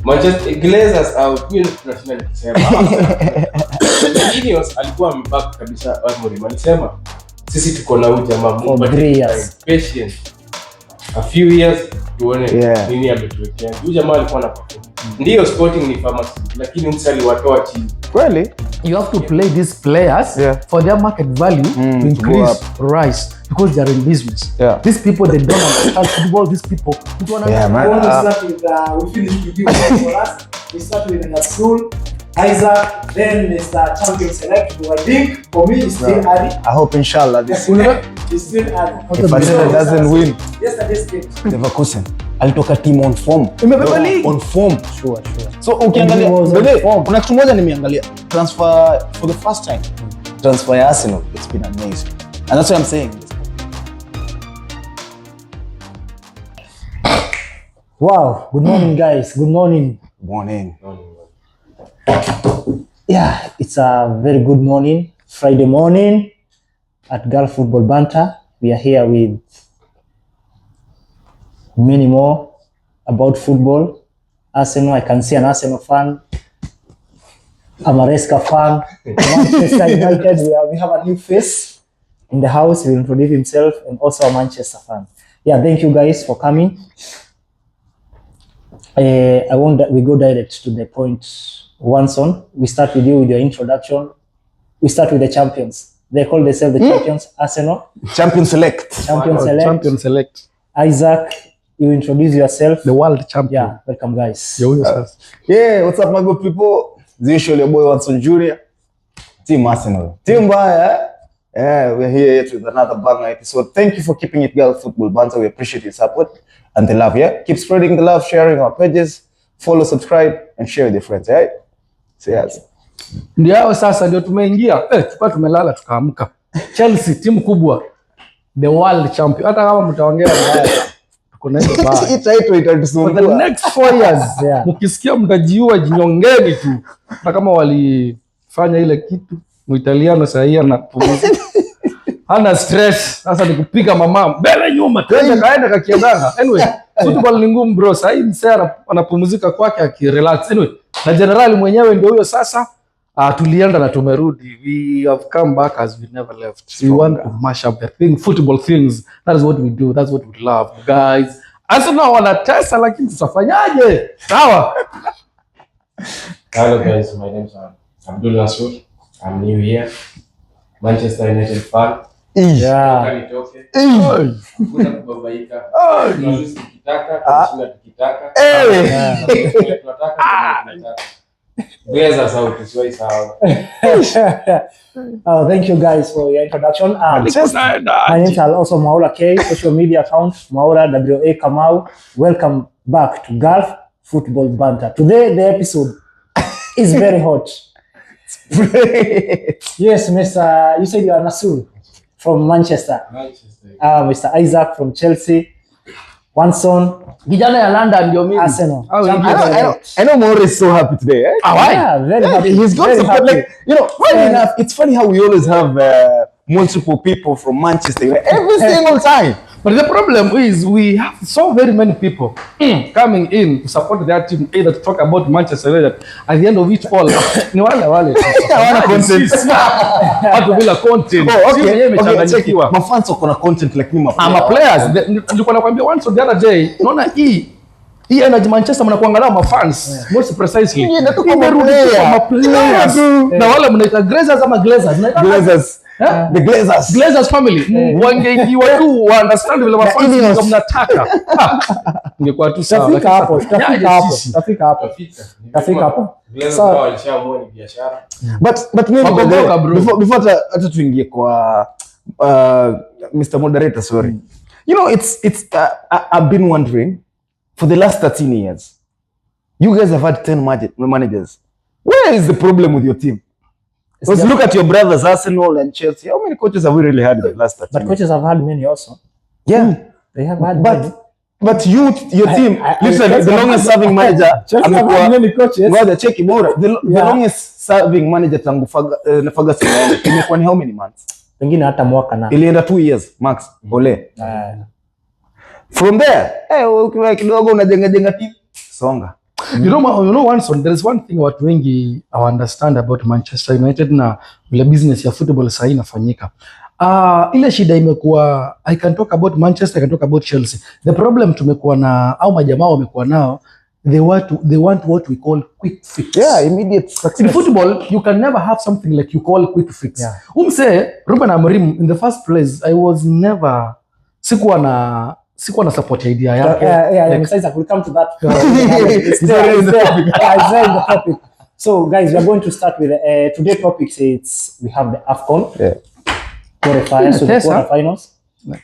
Manchester Glazers out, mimi tunashinda nikisema. Genius alikuwa mbaki kabisa Amorim. Alisema sisi tuko na huyu jamaa Mungu patient. A few years tuone nini ametuwekea. Huyu jamaa alikuwa na perform. Ndio Sporting ni pharmacy, lakini msali watoa chini. Kweli? You have to play these players for their market value to increase rise because they are in business. These people, they don't understand football. These people, we finish with you for us. We start with Nasul, Isaac, then Mr. Champion Select, who I think for me is still early. I hope inshallah this is still early. If Arsenal doesn't win, yesterday's game, Leverkusen alitoka team on form. Imebeba league on form. Sure. So ukiangalia kuna kitu moja nimeangalia transfer for the first time. Transfer ya Arsenal, it's been amazing. And that's what I'm saying. Wow, good morning guys. Good morning. Morning. Yeah, it's a very good morning. Friday morning at Gulf Football Banter. We are here with many more about football. Arsenal, I can see an Arsenal fan, a Maresca fan, Manchester United. We have a new face in the house. He will introduce himself, and also a Manchester fan. Yeah, thank you guys for coming. I want that we go direct to the point. Wanson, we start with you with your introduction. We start with the champions. They call themselves the champions. Arsenal. Champion Select. Champion Select. Isaac, you introduce yourself. The world champion. Yeah, welcome guys. Yeah, what's up my good people? It's usually your boy Wanson Jr. Team Arsenal. Team Bayer. Yeah, we're here yet with another banger episode. Thank you for keeping it Gulf Football Banter. We appreciate your support and the love. Yeah, keep spreading the love, sharing our pages, follow, subscribe, and share with your friends. Right? So yes. Ndio sasa ndio tumeingia. Tulikuwa tumelala tukaamka. Chelsea timu kubwa. The world champion. Hata kama mtaongea mbaya. Tuko na hiyo baa. Itatusumbua. For the next 4 years. Mkisikia mtajiua jinyongeni tu. Hata kama walifanya ile kitu Muitaliano sahi anapumzika. Hana stress. Sasa ni kupiga mama mbele nyuma kaenda kakiendanga. Anyway, football ni ngumu bro. Sahi msera anapumzika kwake akirelax. Anyway, na generali mwenyewe ndio huyo sasa. Tulienda na tumerudi. We have come back as we never left. We want to mash up the thing, football things. That is what we do. That's what we love, guys. Arsenal wanatesa lakini tutafanyaje? Sawa. Hello guys, my name is Abdul Nasur. I'm new here. Manchester United fan. Yeah. Kuna kubabaika. Tunalisi kitaka, tunashinda tukitaka. Tunataka. Glazers out is why sawa. Thank you guys for your introduction. My name is also Maula K, social media account Maula WA Kamau. Welcome back to Gulf Football Banter. Today the episode is very hot. Yes, Mr. You said you are Nasul from Manchester. Mr. Isaac from Chelsea. Wanson, kijana ya London ndio mimi. Arsenal. I know Maurice is so happy today. Eh? Yeah, very happy. He's got support. Like, funny enough, it's funny how we always have multiple people from Manchester every single time. But the problem is we have so very many people coming in to support their team, either to talk about Manchester United. At the end of it all, ni wale. Hawana content. Hatu bila content. Okay. Mafans wako na content like me. I'm players. Nilikuwa nakwambia once the other day, unaona hii energy Manchester mnakuangalia mafans most precisely. Players. Na wale mnaita Glazers ama Glazers. Glazers. The Glazers family. Wangeiwa tu understand vile mafans mnataka. Ingekuwa tu sawa. Tafika hapo. Glazers walishaamua ni biashara. But before hata tuingie kwa Mr. Moderator, sorry. I've been wondering for the last 13 years. You guys have had 10 managers. Where is the problem with your team? Because look at your brothers, Arsenal and Chelsea. How many coaches have we really had in the last 13 years? But coaches have had many also. Yeah. They have had many. But your team, listen, the longest serving manager. Chelsea have had many coaches. Well, check him out. The longest serving manager tangu Ferguson imekuwa ni how many months? Pengine hata mwaka na. Ilienda 2 years max. Ole. From there, ukiwa kidogo unajenga team, songa. You know once on there is one thing watu wengi I understand about Manchester United na vile business ya football sasa inafanyika. Ile shida imekuwa, I can talk about Manchester, I can talk about Chelsea. The problem tumekuwa na au majamaa wamekuwa nao, they want what we call quick fix. Yeah, immediate success. In football, you can never have something like you call quick fix. Yeah. Ruben Amorim, in the first place, I was never sikuwa na support idea yake. I will come to that. It's in the topic. So guys, we are going to start with today's topic. We have the AFCON. Yeah. Qualifiers, so the quarterfinals.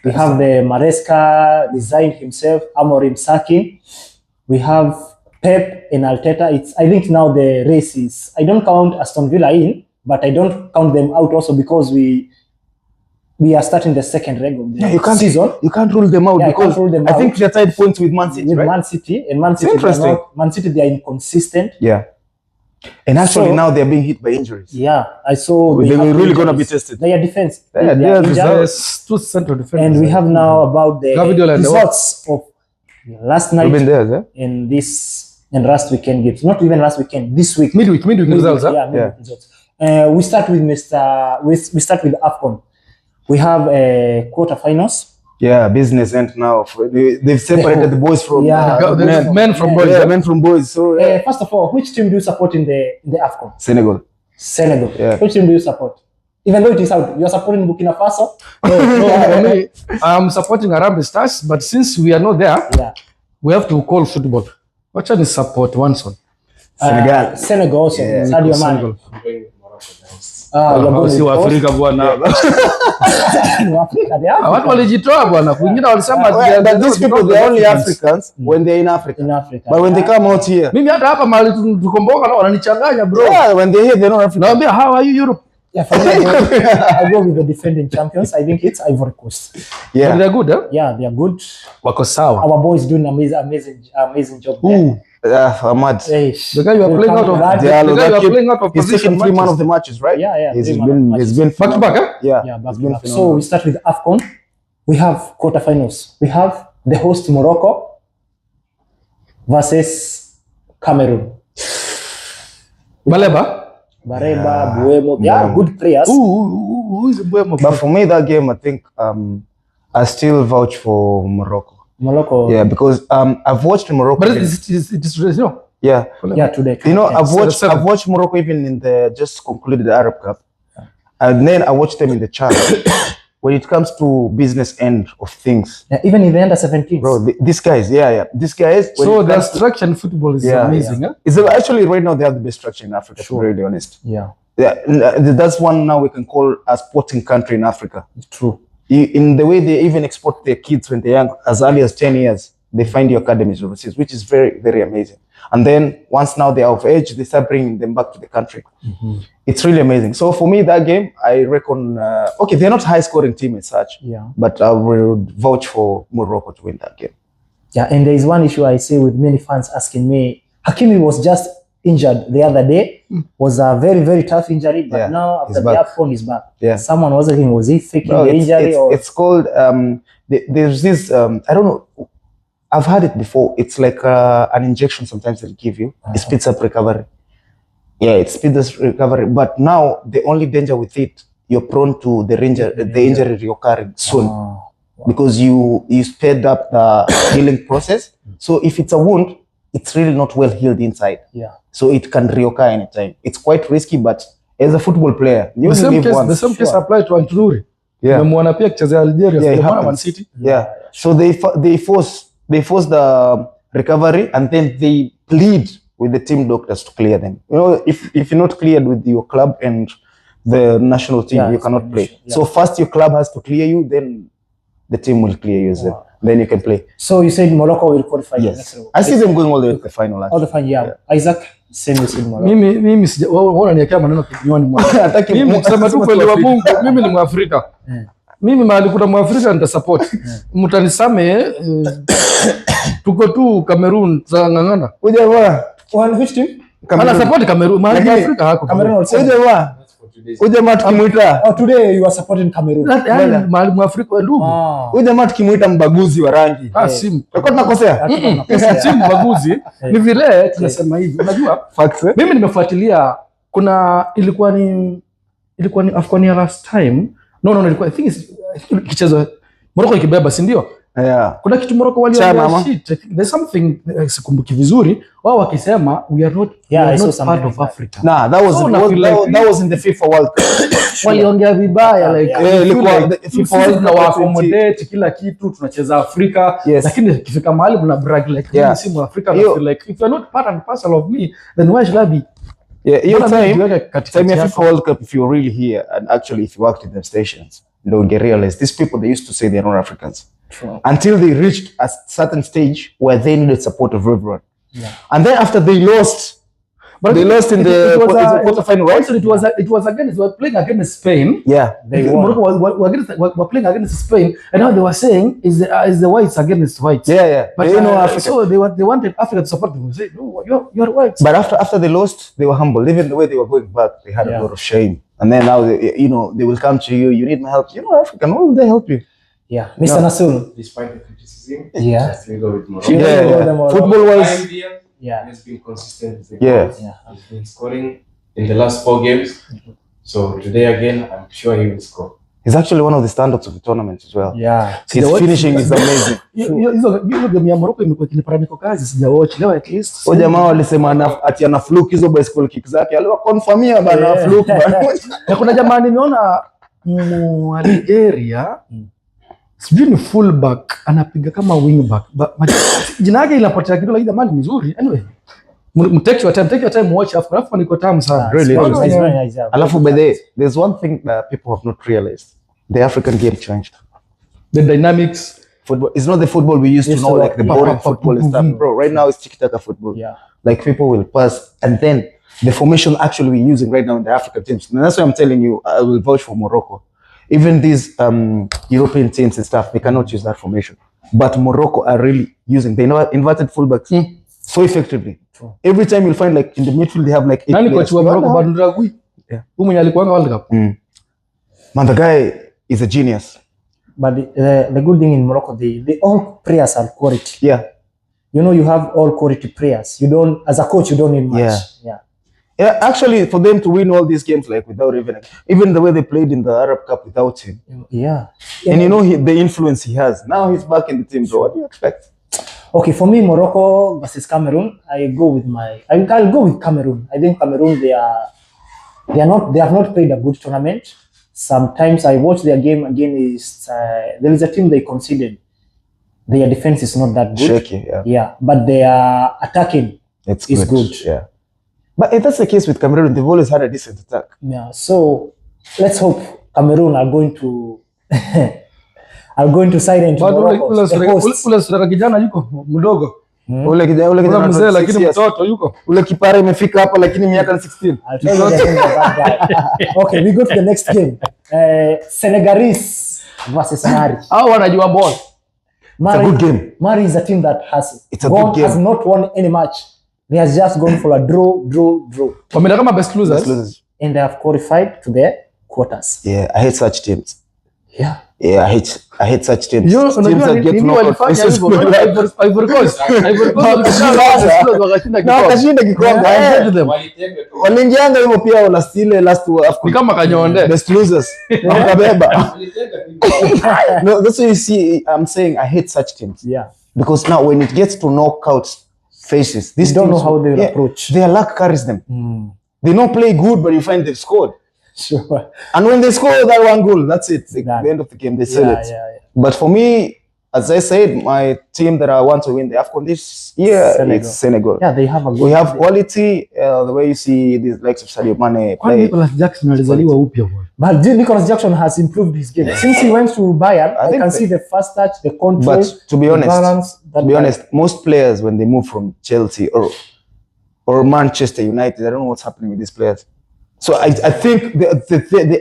We have the Maresca resigned himself, Amorim sacking. We have Pep and Arteta. I think now the race is, I don't count Aston Villa in, but I don't count them out also because we are starting the second leg of the season. You can't rule them out because I think they're tied points with Man City, right? Man City, and Man City, they are inconsistent. Yeah. And actually now they're being hit by injuries. Yeah, I saw they were really going to be tested. Their defense. There's two central defenders. And we have now about the results of last night in this and last weekend games. Not even last weekend, this week. Midweek results. Midweek results. We start with we start with AFCON. We have quarterfinals. Yeah, business end now. They've separated the boys from men from boys. Yeah, men from boys. So first of all, which team do you support in the AFCON? Senegal. Yeah. Which team do you support? Even though it is out, you are supporting Burkina Faso. No, me, I'm supporting Harambee Stars, but since we are not there, we have to call football. What should we support? One son. Senegal also. Sadio Mane. Si wa Afrika bwana. Watu walijitoa bwana. Wengine walisema these people they only Africans when they're in Africa. But when they come out here. Mimi hata hapa mahali tukomboka na wananichanganya bro. Yeah, when they're here they're not African. Naambia how are you Europe? Yeah, I go with the defending champions. I think it's Ivory Coast. Yeah. But they're good, huh? Yeah, they are good. Wako sawa. Our boys doing amazing job there. Ahmad. The guy you are playing out of he's taken 3 man of the matches, right? Yeah. He's been back to back, huh? Yeah, back to back. So we start with AFCON. We have quarterfinals. We have the host Morocco versus Cameroon. Bareba, Buemo. They are good players. Who is Buemo? But for me, that game, I think I still vouch for Morocco. Yeah, because I've watched Morocco. But it is you know. Yeah, today. You know, I've watched Morocco even in the just concluded Arab Cup, and then I watched them in the Chan. When it comes to business end of things, even in the under 17s, bro, these guys, these guys. So the structure in football is amazing. Huh? It's actually right now they have the best structure in Africa. To be really honest. Yeah. That's one now we can call a sporting country in Africa. True. In the way they even export their kids when they're young, as early as 10 years, they find your academies overseas, which is very, very amazing. And then once now they're of age, they start bringing them back to the country. Mm-hmm. It's really amazing. So for me, that game, I reckon, they're not high scoring team as such, but I will vouch for Morocco to win that game. Yeah, and there is one issue I see with many fans asking me, Hakimi was just injured the other day, was a very, very tough injury, but now after the AFCON he's back. Yeah. Someone was asking, was he faking the injury? It's called, there's this, I don't know, I've had it before. It's like an injection sometimes they'll give you. It speeds up recovery. Yeah, it speeds up recovery. But now the only danger with it, you're prone to the injury reoccurring soon because you sped up the healing process. So if it's a wound, it's really not well healed inside. Yeah. So it can reoccur anytime. It's quite risky, but as a football player, you the same case applied to Antunuri. Yeah. Pia kuchezea Algeria Man City. Yeah. So they force the recovery and then they plead with the team doctors to clear them. You know, if you're not cleared with your club and the national team, you cannot play. Yeah. So first your club has to clear you, then the team will clear you. Then you can play. So you said Morocco will qualify. Yes. I see them going all the way to the final. All the final, yeah. Isaac, same as in Morocco. Mimi unaniwekea maneno kinywani mwangu. Mimi kusema tu kweli wa Mungu, mimi ni Mwafrika. Mimi mahali kuna Mwafrika nitasupport. Mtanisame tuko tu Cameroon za ngangana. Uja bwana. Which team? Ana support Cameroon. Mahali Afrika hako. Cameroon also. Uja bwana. Ujamaa tukimuita today you are supporting Cameroon. Mwalimu Afrika ndugu. Ujamaa tukimuita mbaguzi wa rangi. Simu. Kwa tunakosea. Simu mbaguzi. Ni vile tunasema hivi. Unajua? Facts. Mimi nimefuatilia kuna ilikuwa ni AFCON ya last time. No, ilikuwa I think kichezo Morocco ikibeba, si ndio? Yeah. Kuna kitu Morocco waliona shit. There's something sikumbuki vizuri. Wao wakisema we are not part of Africa. Nah, that was in the FIFA World Cup. Waliongea vibaya like ilikuwa FIFA World Cup wa accommodate kila kitu tunacheza Afrika, lakini ikifika mahali mna brag like si mu Africa na feel like if you're not part and parcel of me then why should I be? Your time ya FIFA World Cup, if you're really here and actually if you worked in the stations, don't get realized these people, they used to say they're not Africans. True. Until they reached a certain stage where they needed support of everyone. Yeah. And then after they lost, but they lost in the quarterfinal, right? So it was against, they were playing against Spain. Yeah. Morocco were playing against Spain, and now they were saying is the whites against whites. Yeah. But so they wanted Africa to support them. They say, no, you're whites. But after they lost, they were humbled. Even the way they were going back, they had a lot of shame. And then now they will come to you. You need my help. You're not African. Why will they help you? Yeah, Mr. Nasul. Despite the criticism, we go with Morocco. Football-wise, he's been consistent with the goals. He's been scoring in the last 4 games. So today again, I'm sure he will score. He's actually one of the standouts of the tournament as well. Yeah. His finishing is amazing. Hizo game ya Morocco imekuwa kiniparamiko kazi, sijawatch leo at least. Wao jamaa walisema ati ana fluke hizo bicycle kick zake. Aliwa confirmia bana fluke bana. Na kuna jamaa nimeona Nigeria sijui ni fullback anapiga kama wingback. Jina yake inapotea kidogo, lakini jamaa ni mzuri. Anyway, take your time watch after. Alafu niko tamu sana. Really. Alafu by the way, there's one thing that people have not realized. The African game changed. The dynamics. Football is not the football we used to know, like the boring football and stuff. Bro, right now it's tiki-taka football. Yeah. Like people will pass, and then the formation actually we're using right now in the African teams. And that's why I'm telling you, I will vouch for Morocco. Even these European teams and stuff, they cannot use that formation. But Morocco are really using, they know inverted fullbacks so effectively. True. Every time you'll find like in the midfield, they have like 8 players. Coach wa Morocco Baduragui. Yeah. Mwenye alikuwa World Cup. Man, the guy is a genius. But the good thing in Morocco, the all players are quality. Yeah. You know, you have all quality players. You don't, as a coach, you don't need much. Yeah, actually, for them to win all these games, like without even the way they played in the Arab Cup without him. Yeah. And you know the influence he has. Now he's back in the team, bro. What do you expect? Okay, for me, Morocco versus Cameroon, I'll go with Cameroon. I think Cameroon, they have not played a good tournament. Sometimes I watch their game against, there is a team they conceded. Their defense is not that good. Shaky, yeah. But their attacking is good. Yeah. But if that's the case with Cameroon, they've always had a decent attack. Yeah. So let's hope Cameroon are going to silent Morocco. Ule kijana yuko mdogo. Ule kijana mzee lakini mtoto yuko. Ule kipara imefika hapa lakini miaka 16. Okay, we go to the next game. Senegalese versus Mali. Hao wanajua ball. It's a good game. Mali is a team that has not won any match. They has just gone for a draw. Wameenda kama best losers. And they have qualified to the quarters. Yeah, I hate such teams. Yeah. Yeah, I hate such teams. Teams that get knocked out. Ivory Coast. Wakashinda kikombe. Waliingianga hivyo pia last ni kama kanyonde. Best losers. Wakabeba. No, that's why you see I'm saying I hate such teams. Yeah. Because now when it gets to knockout phases, these don't know how they will approach. Their luck carries them. They don't play good, but you find they've scored. Sure. And when they score that one goal, that's it. The end of the game, they sell it. Yeah. But for me, as I said, my team that I want to win the AFCON this year, it's Senegal. Yeah, they have we have quality. The way you see these likes of Sadio Mane play. Nicolas Jackson alizaliwa upya bwana. But Nicolas Jackson has improved his game since he went to Bayern. I can see the first touch, the control. But to be honest, most players when they move from Chelsea or Manchester United, I don't know what's happening with these players. So I think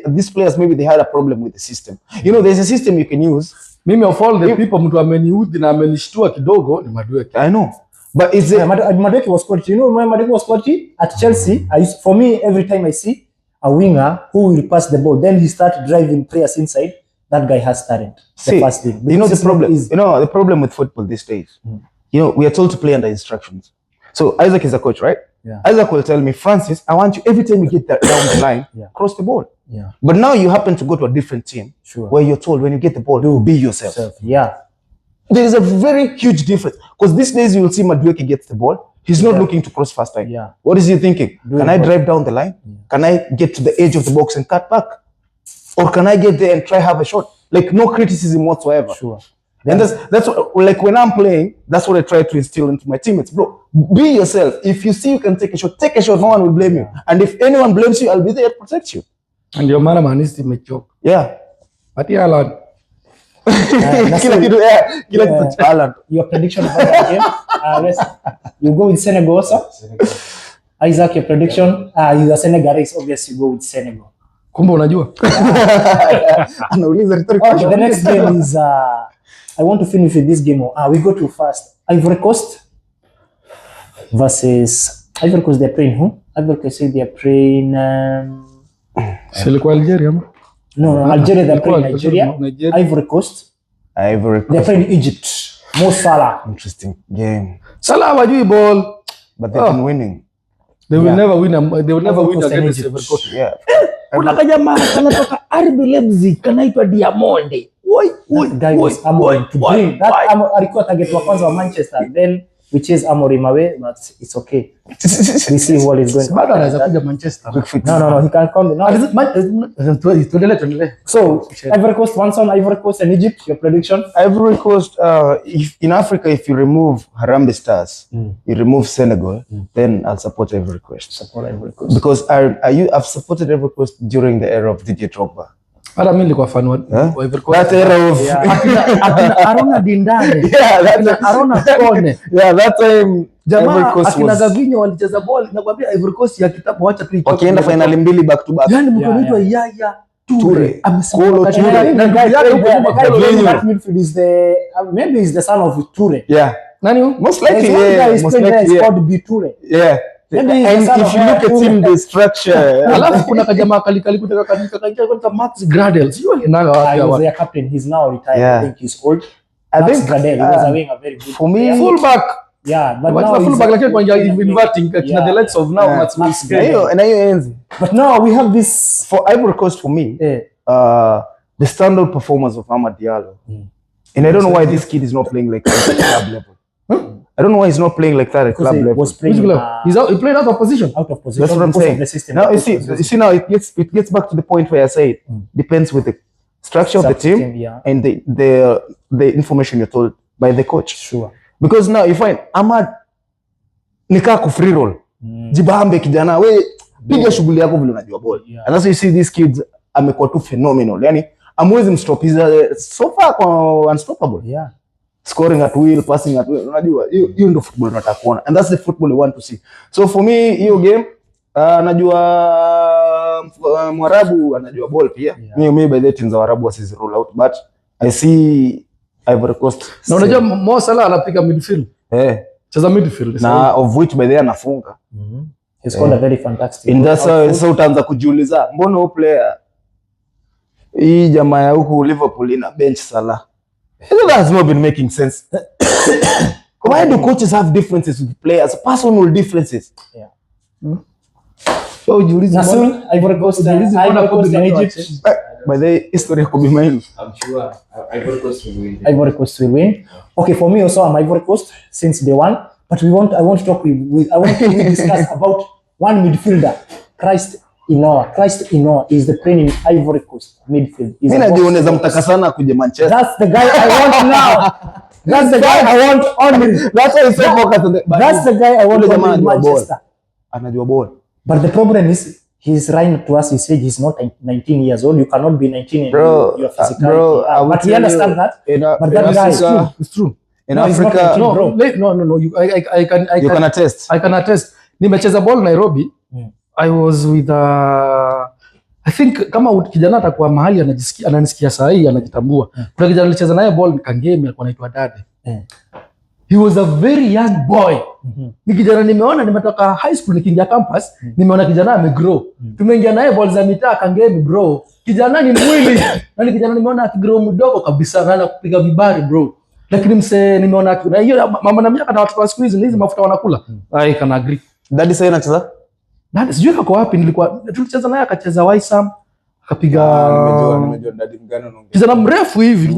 these players, maybe they had a problem with the system. You know, there's a system you can use. Mimi of all the people mtu ameniudhi na amenishtua kidogo ni Madueke. I know. But it's Madueke was quality. You know, Madueke was quality at Chelsea. For me, every time I see a winger who will pass the ball, then he start driving players inside. That guy has talent. See, the first thing. You know the problem. You know the problem with football these days. You know, we are told to play under instructions. So Isaac is a coach, right? Yeah. Isaac will tell me, Francis, I want you every time you get that down the line, cross the ball. Yeah. But now you happen to go to a different team where you're told when you get the ball, be yourself. Yeah. There is a very huge difference because these days you will see Madueke gets the ball. He's not looking to cross first time. Yeah. What is he thinking? Can I drive down the line? Can I get to the edge of the box and cut back? Or can I get there and try have a shot? Like no criticism whatsoever. Sure. And that's what, like when I'm playing, that's what I try to instill into my teammates. Bro, be yourself. If you see you can take a shot, no one will blame you. And if anyone blames you, I'll be there to protect you. And your man is to make joke. Yeah. But yeah, Alan. Alan. Your prediction about that game? You go with Senegal also? Isaac, your prediction? You are Senegalese, obviously you go with Senegal. Kumbe unajua? The next game is I want to finish with this game. We go to first Ivory Coast versus Ivory Coast. They're playing who? Ivory Coast say they're playing Algeria. No, Algeria. They're playing Nigeria. Ivory Coast. They're playing Egypt. Mo Salah. Interesting game. Salah wajui ball, but they've been winning. They will never win. They will never win against Ivory Coast. Yeah. Kuna kajamaa kanatoka RB Leipzig kanaitwa Diamonde. That guy was Amorim to bring. Alikuwa target wa kwanza wa Manchester. Then we chase Amorim away, but it's okay. We see what is going on. Bado anaweza kuja Manchester. No, he can't come. No. So, Ivory Coast, Ivory Coast and Egypt, your prediction? Ivory Coast, if in Africa, if you remove Harambee Stars, you remove Senegal, then I'll support Ivory Coast. Support Ivory Coast. Because I've supported Ivory Coast during the era of DJ Drogba. Hata mimi nilikuwa fan wa Ivory Coast. That era of Arona Dindane. Yeah, that's Arona Kone. Yeah, that time Ivory Coast akina Gavinho walicheza ball nakwambia Ivory Coast ya kitabu acha tu. Wakienda finali mbili back to back. Yaani mtu anaitwa Yaya Toure. Kolo Toure. Na that midfield is the maybe is the son of Toure. Yeah. Nani? Most likely yeah. Most likely called Toure. Yeah. And if you look at him, the structure. Alafu kuna kajamaa kali kutoka kanika Max Gradel. Sio inaga wapi hapo. Their captain, he's now retired. Yeah. I think he's old. I think Gradel was away a very good. For me, fullback. Yeah, but now fullback lakini kwa inverting the likes of now Max Gradel. And enzi. But now we have this for Ivory Coast for me. The standout performance of Amad Diallo. And I don't know why this kid is not playing like that at club level. I don't know why he's not playing like that at club level. Was playing, he played out of position. Out of position. That's what I'm saying. The system. Now you see now it gets back to the point where I say depends with the structure of the team and the information you're told by the coach. Sure. Because now you find Ahmad nikaa ku free roll. Jibambe kijana we piga shughuli yako vile unajua ball. And that's why you see these kids amekuwa tu phenomenal. Yani amwezi mstop, he's so far unstoppable. Yeah. Scoring at will, passing at will. Unajua hiyo ndio football tunataka kuona, and that's the football we want to see. So for me hiyo game najua Mwarabu anajua ball pia. Mimi by the teams za Waarabu wasizi roll out, but I see Ivory Coast. Na unajua Mo Salah anapiga midfield. Cheza midfield. Na of which by the anafunga. He scored a very fantastic. In that so utaanza kujiuliza mbona huyo player hii jamaa ya huku Liverpool ina bench Salah. That has not been making sense. Why do coaches have differences with players? Personal differences. Yeah. So Julius Ivory Coast and Egypt. By the history could be mine. I'm sure Ivory Coast will win. Ivory Coast will win. Okay, for me also I'm Ivory Coast since day one. But I want to talk discuss about one midfielder, Christ Inoa is the playing in Ivory Coast midfield. Mimi najua unaweza mtaka sana kuja Manchester. That's the guy I want now. That's the guy I want only. That's why I say focus on the. That's the guy I want only in Manchester. Anajua ball. But the problem is he's lying to us. He said he's not 19 years old. You cannot be 19 and you're physically. But we understand that. But that guy is true. In No, Africa, no. I can attest. I can attest. Nimecheza ball Nairobi. I was with I think kama kijana atakuwa mahali ananisikia saa hii anajitambua. Kuna kijana nilicheza naye ball Kangemi alikuwa anaitwa Dade. He was a very young boy. Ni kijana nimeona, nimetoka high school nikiingia campus, nimeona kijana amegrow. Tumeingia naye ball za mitaa kangemi bro. Kijana ni mwili. Na kijana nimeona akigrow mdogo kabisa, na kupiga vibari bro. Lakini mse nimeona na hiyo mama na miaka na watu wa siku hizi mafuta wanakula. I can agree. Daddy sasa anacheza? Daddy sijui kako wapi, tulicheza naye akacheza Waisam. Akapiga nimejua Daddy mgano unaongea. Kijana mrefu hivi,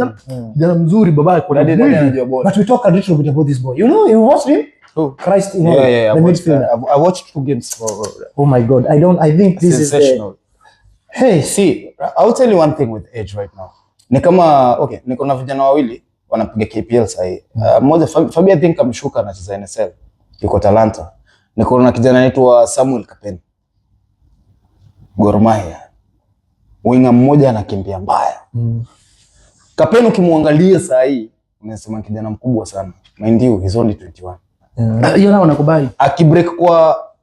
kijana mzuri baba kwa Daddy anajua ball. But we talk a little bit about this boy. You know, you watched him? Oh, Christ in the midfielder. I watched 2 games for. Oh my God, I think this is sensational. Hey, see, I'll tell you one thing with age right now. Ni kama okay, niko na vijana wawili wanapiga KPL sasa. Mmoja Fabi I think amshuka anacheza NSL. Yuko Talanta. Niko na kijana anaitwa Samuel Kapeni. Gor Mahia. Winga mmoja anakimbia mbaya. Kapeni ukimwangalia sasa hii unasema kijana mkubwa sana. Mind you, he's only 21. Hiyo nao nakubali.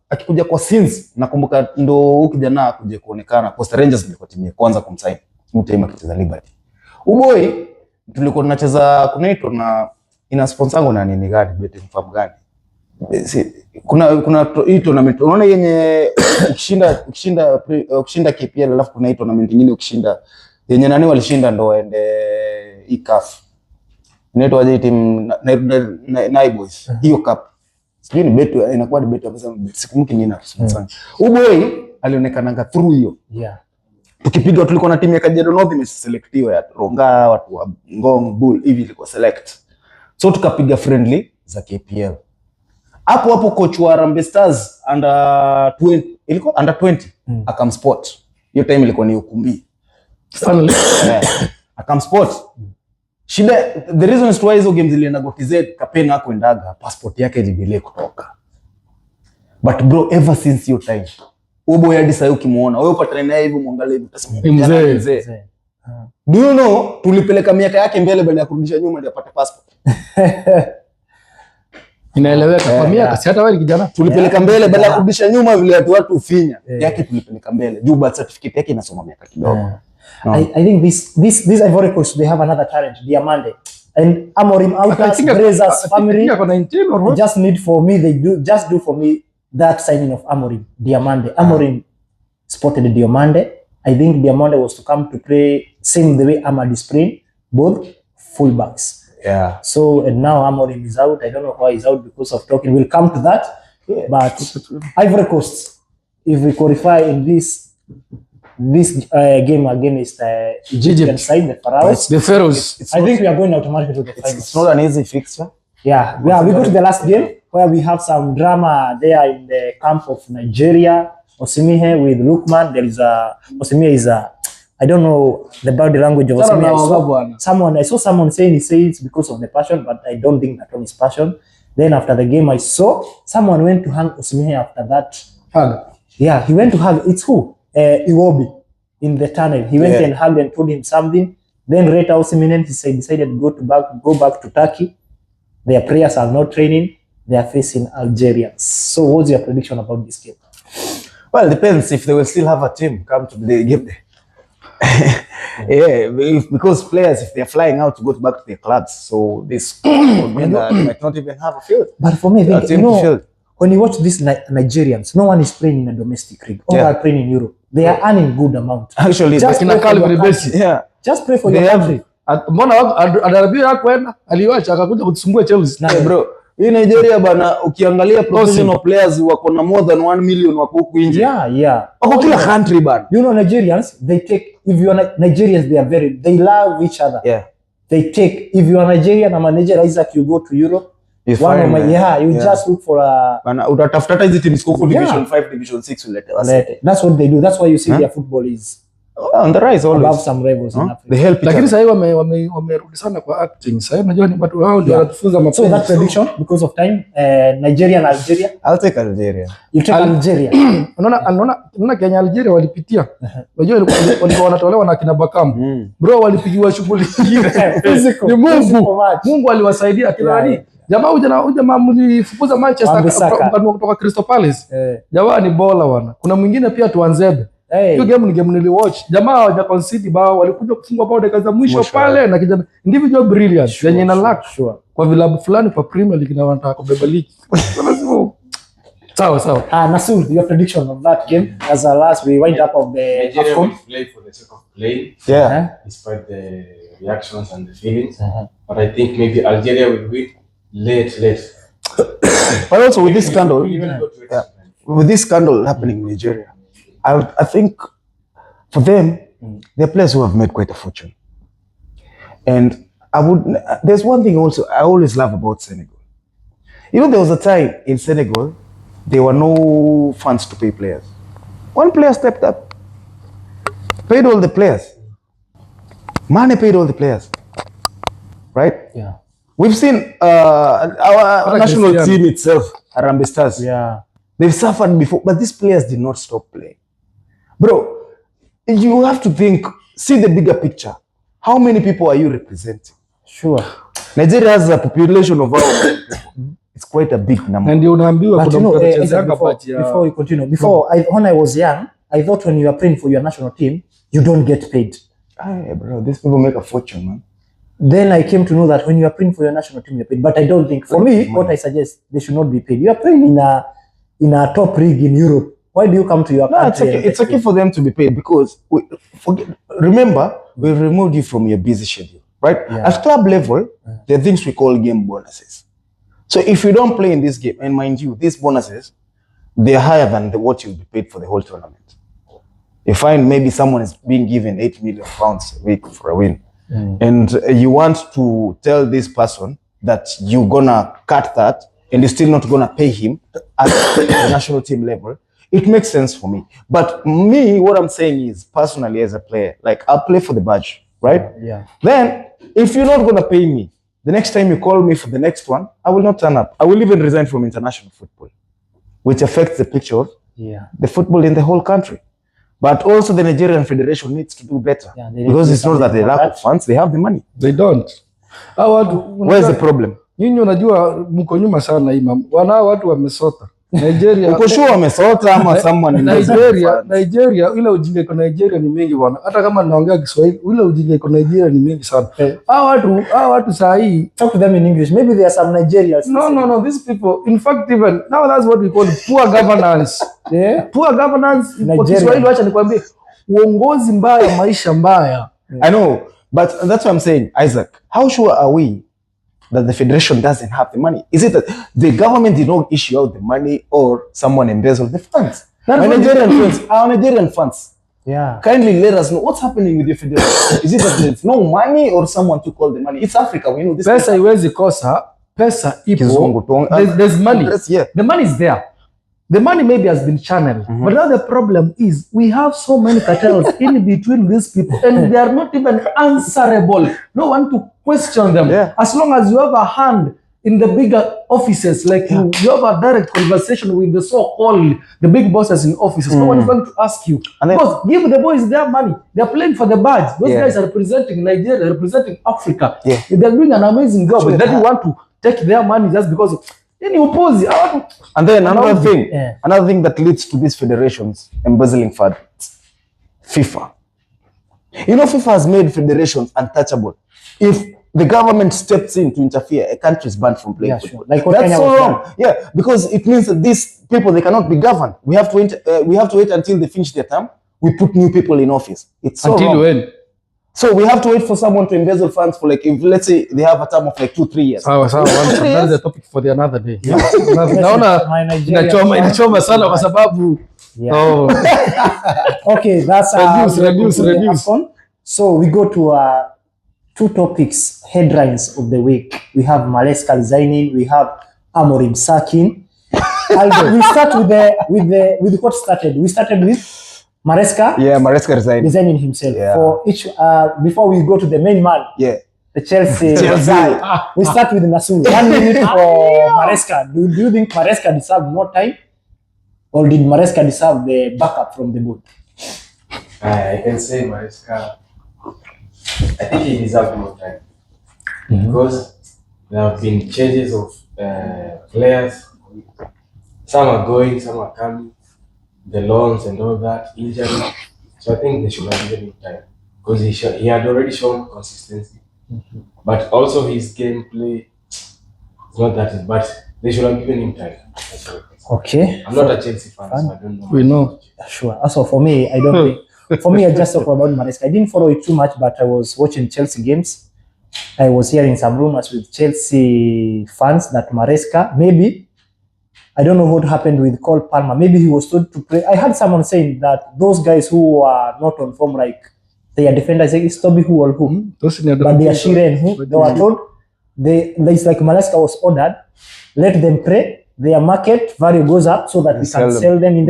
Akikuja kwa scenes, nakumbuka ndo huyu kijana akuje kuonekana Costa Rangers ndio timu ya kwanza kumsign. Timu time akicheza Liberty. Boy tulikuwa tunacheza kunaitwa na ina sponsor yangu na nini gani betting firm gani. Kuna hii tournament unaona yenye ukishinda KPL alafu kuna hii tournament nyingine ukishinda yenye nani walishinda ndo waende ICAF. Inaitwa aje team Nai Boys. Hiyo cup. Sijui ni betu inakuwa ni betu pesa sikumbuki nini na. Boy alionekana through hiyo. Yeah. Tukipiga tulikuwa na timu ya Kajiado North imeselectiwa ya Ronga, watu wa Ngong, Bull hivi ilikuwa select. So tukapiga friendly za KPL. Hapo coach wa Harambee Stars under 20 ilikuwa under 20 akamspot. Hiyo time ilikuwa ni ukumbi. Finally Akamspot. Shida the reason is why hizo games zilienda GoTZ Kapeni hakuendaga passport yake ilidelay kutoka. But bro ever since your time boy hadi sasa ukimuona wewe upatane naye hivi muangalie hivi utasema mzee. Do you know tulipeleka miaka yake mbele baada ya kurudisha nyuma ndio apate passport. Inaeleweka kwa miaka si hata wewe kijana tulipeleka mbele baada ya kurudisha nyuma vile watu ufinya yake tulipeleka mbele juu birth certificate yake inasoma miaka kidogo. I think this Ivory Coast they have another talent, Diamande. And Amorim Alcas, Breza's family just need for me, just do for me that signing of Amorim, Diamande. Amorim spotted Diamande. I think Diamande was to come to play same the way Ahmad is playing, both fullbacks. Yeah. So and now Amorim is out. I don't know why he's out because of talking. We'll come to that. Yeah. But Ivory Coast, if we qualify in this game against Egyptian side, the Pharaohs. The Pharaohs. I think we are going automatically to the finals. It's not an easy fixture. Yeah, we go to the last game where we have some drama there in the camp of Nigeria. Osimihe with Lukman. There is Osimihe is I don't know the body language of Osimihe. I saw someone saying he says because of the passion, but I don't think that one is passion. Then after the game, I saw someone went to hug Osimihe after that. Hug. Yeah, he went to hug. It's who? Iwobi in the tunnel. He went and hugged and told him something. Then Reta Osimhen decided to go back to Turkey. Their players are not training. They are facing Algerians. So what's your prediction about this game? Well, it depends if they will still have a team come to the game. Because players, if they're flying out to go back to their clubs, so this would mean that they might not even have a field. But for me, I think, when you watch these Nigerians, no one is playing in a domestic league. All are playing in Europe. They are earning good amount. Actually, just play for your country. Mbona Adarabia hakwenda aliwacha akakuja kutusumbua Chelsea. Na bro, hii Nigeria bana ukiangalia professional players wako na more than 1 million wako huku nje. Yeah. Wako kila country bana. You know Nigerians, they take if you are Nigerians they love each other. Yeah. They take if you are Nigerian and manager Isaac you go to Europe. You just look for a bana utatafuta hizi teams kwa division 5 division 6 ulete. That's what they do. That's why you see their football is on the rise always. Above some rivals in Africa. They help. Lakini sasa wamerudi sana kwa acting. Sasa unajua ni watu wao ndio wanatufunza mapenzi. So that prediction because of time Nigeria and Algeria. I'll take Algeria. You take Algeria. Unaona Kenya Algeria walipitia. Unajua walikuwa wanatolewa na kina Bakam. Bro walipigiwa shughuli nyingine. Ni Mungu aliwasaidia kila nani. Jamaa mlifukuza Manchester kutoka Crystal Palace. Jamaa ni bora wana. Kuna mwingine pia Tuanzebe. Hiyo game ni game niliwatch. Jamaa hawaja concede bao, walikuja kufungwa bao dakika za mwisho pale na kijana individual brilliance yenye na luck kwa vilabu fulani kwa Premier League na wanataka kubeba league. Sawa. Nasul, your prediction of that game as a last we wind up of the AFCON. Play for the sake of playing. Yeah. Despite the reactions and the feelings. But I think maybe Algeria will win late. But also with this scandal happening in Nigeria, I think for them, they're players who have made quite a fortune. And there's one thing also I always love about Senegal. You know, there was a time in Senegal, there were no funds to pay players. One player stepped up, paid all the players. Mane paid all the players, right? Yeah. We've seen our national team itself, Harambee Stars. Yeah. They've suffered before, but these players did not stop playing. Bro, you have to think, see the bigger picture. How many people are you representing? Sure. Nigeria has a population of our people. It's quite a big number. And you know, before we continue, when I was young, I thought when you are playing for your national team, you don't get paid. Hey, bro, these people make a fortune, man. Then I came to know that when you are playing for your national team, you're paid. But I don't think, for me, what I suggest, they should not be paid. You are playing in a top league in Europe. Why do you come to your country? It's okay for them to be paid because remember, we've removed you from your busy schedule, right? Yeah. At club level, there are things we call game bonuses. So if you don't play in this game, and mind you, these bonuses, they're higher than what you'll be paid for the whole tournament. You find maybe someone is being given £8 million a week for a win. And you want to tell this person that you're gonna cut that and you're still not gonna pay him at the national team level. It makes sense for me. But me, what I'm saying is, personally as a player, like I'll play for the badge, right? Yeah. Then, if you're not gonna pay me, the next time you call me for the next one, I will not turn up. I will even resign from international football, which affects the picture of the football in the whole country. But also the Nigerian Federation needs to do better. Yeah, because it's not that they lack of funds, they have the money. They don't. Where's the problem? Nyinyi unajua mko nyuma sana hii mambo. Wana watu wamesota. Nigeria. Uko sure wamesota ama someone in Nigeria ile ujinga iko Nigeria ni mingi bwana. Hata kama naongea Kiswahili, ile ujinga iko Nigeria ni mingi sana. Hao watu saa hii talk to them in English. Maybe there are some Nigerians. No, these people, in fact, even now that's what we call poor governance. Poor governance. Kwa Kiswahili wacha nikwambie uongozi mbaya, maisha mbaya. I know, but that's what I'm saying, Isaac. How sure are we that the federation doesn't have the money? Is it that the government did not issue out the money or someone embezzled the funds? Our Nigerian funds. Yeah. Kindly let us know what's happening with the federation. Is it that there's no money or someone took all the money? It's Africa, we know this. Pesa iwezi kosa, pesa ipo. There's money. Yeah. The money is there. The money maybe has been channeled, but now the problem is we have so many cartels in between these people and they are not even answerable. No one to question them. Yeah. As long as you have a hand in the bigger offices, like you have a direct conversation with the so-called, the big bosses in offices, no one is going to ask you. Because give the boys their money. They're playing for the badge. Those guys are representing Nigeria, representing Africa. Yeah. They're doing an amazing job. But then you want to take their money just because of... And then another thing that leads to these federations embezzling funds, FIFA. You know, FIFA has made federations untouchable. If the government steps in to interfere, a country is banned from playing football. Like that's so wrong. Yeah, because it means that these people, they cannot be governed. We have to wait until they finish their term. We put new people in office. It's so until wrong. When? So we have to wait for someone to embezzle funds for like, if let's say they have a term of like 2-3 years. That is a topic for the another day. Naona inachoma sana kwa sababu. Okay, that's reduce. So we go to 2 topics, headlines of the week. We have Maresca resigning, we have Amorim sacking. We start with what started. We started with Maresca? Yeah, Maresca resigning himself. Yeah. For each, before we go to the main man, the Chelsea guy, we start with Nasul. 1 minute for Maresca. Do you think Maresca deserved more time? Or did Maresca deserve the backup from the board? I can say Maresca, I think he deserved more time. Because there have been changes of players. Some are going, some are coming. the loans and all that, injury. So I think they should have given him time because he had already shown consistency. But also his gameplay is not that easy, but they should have given him time. Okay. I'm not a Chelsea fan, so I don't know. We know. Sure. Also for me, I don't think. For me, I just talk about Maresca. I didn't follow it too much, but I was watching Chelsea games. I was hearing some rumors with Chelsea fans that Maresca, maybe, I don't know what happened with Cole Palmer. Maybe he was told to play. I heard someone saying that those guys who are not on form, like they are defenders, it's Toby who or who, but they are Sheeran who, they were told, it's like Maresca was ordered, let them play, their market value goes up so that we can sell them in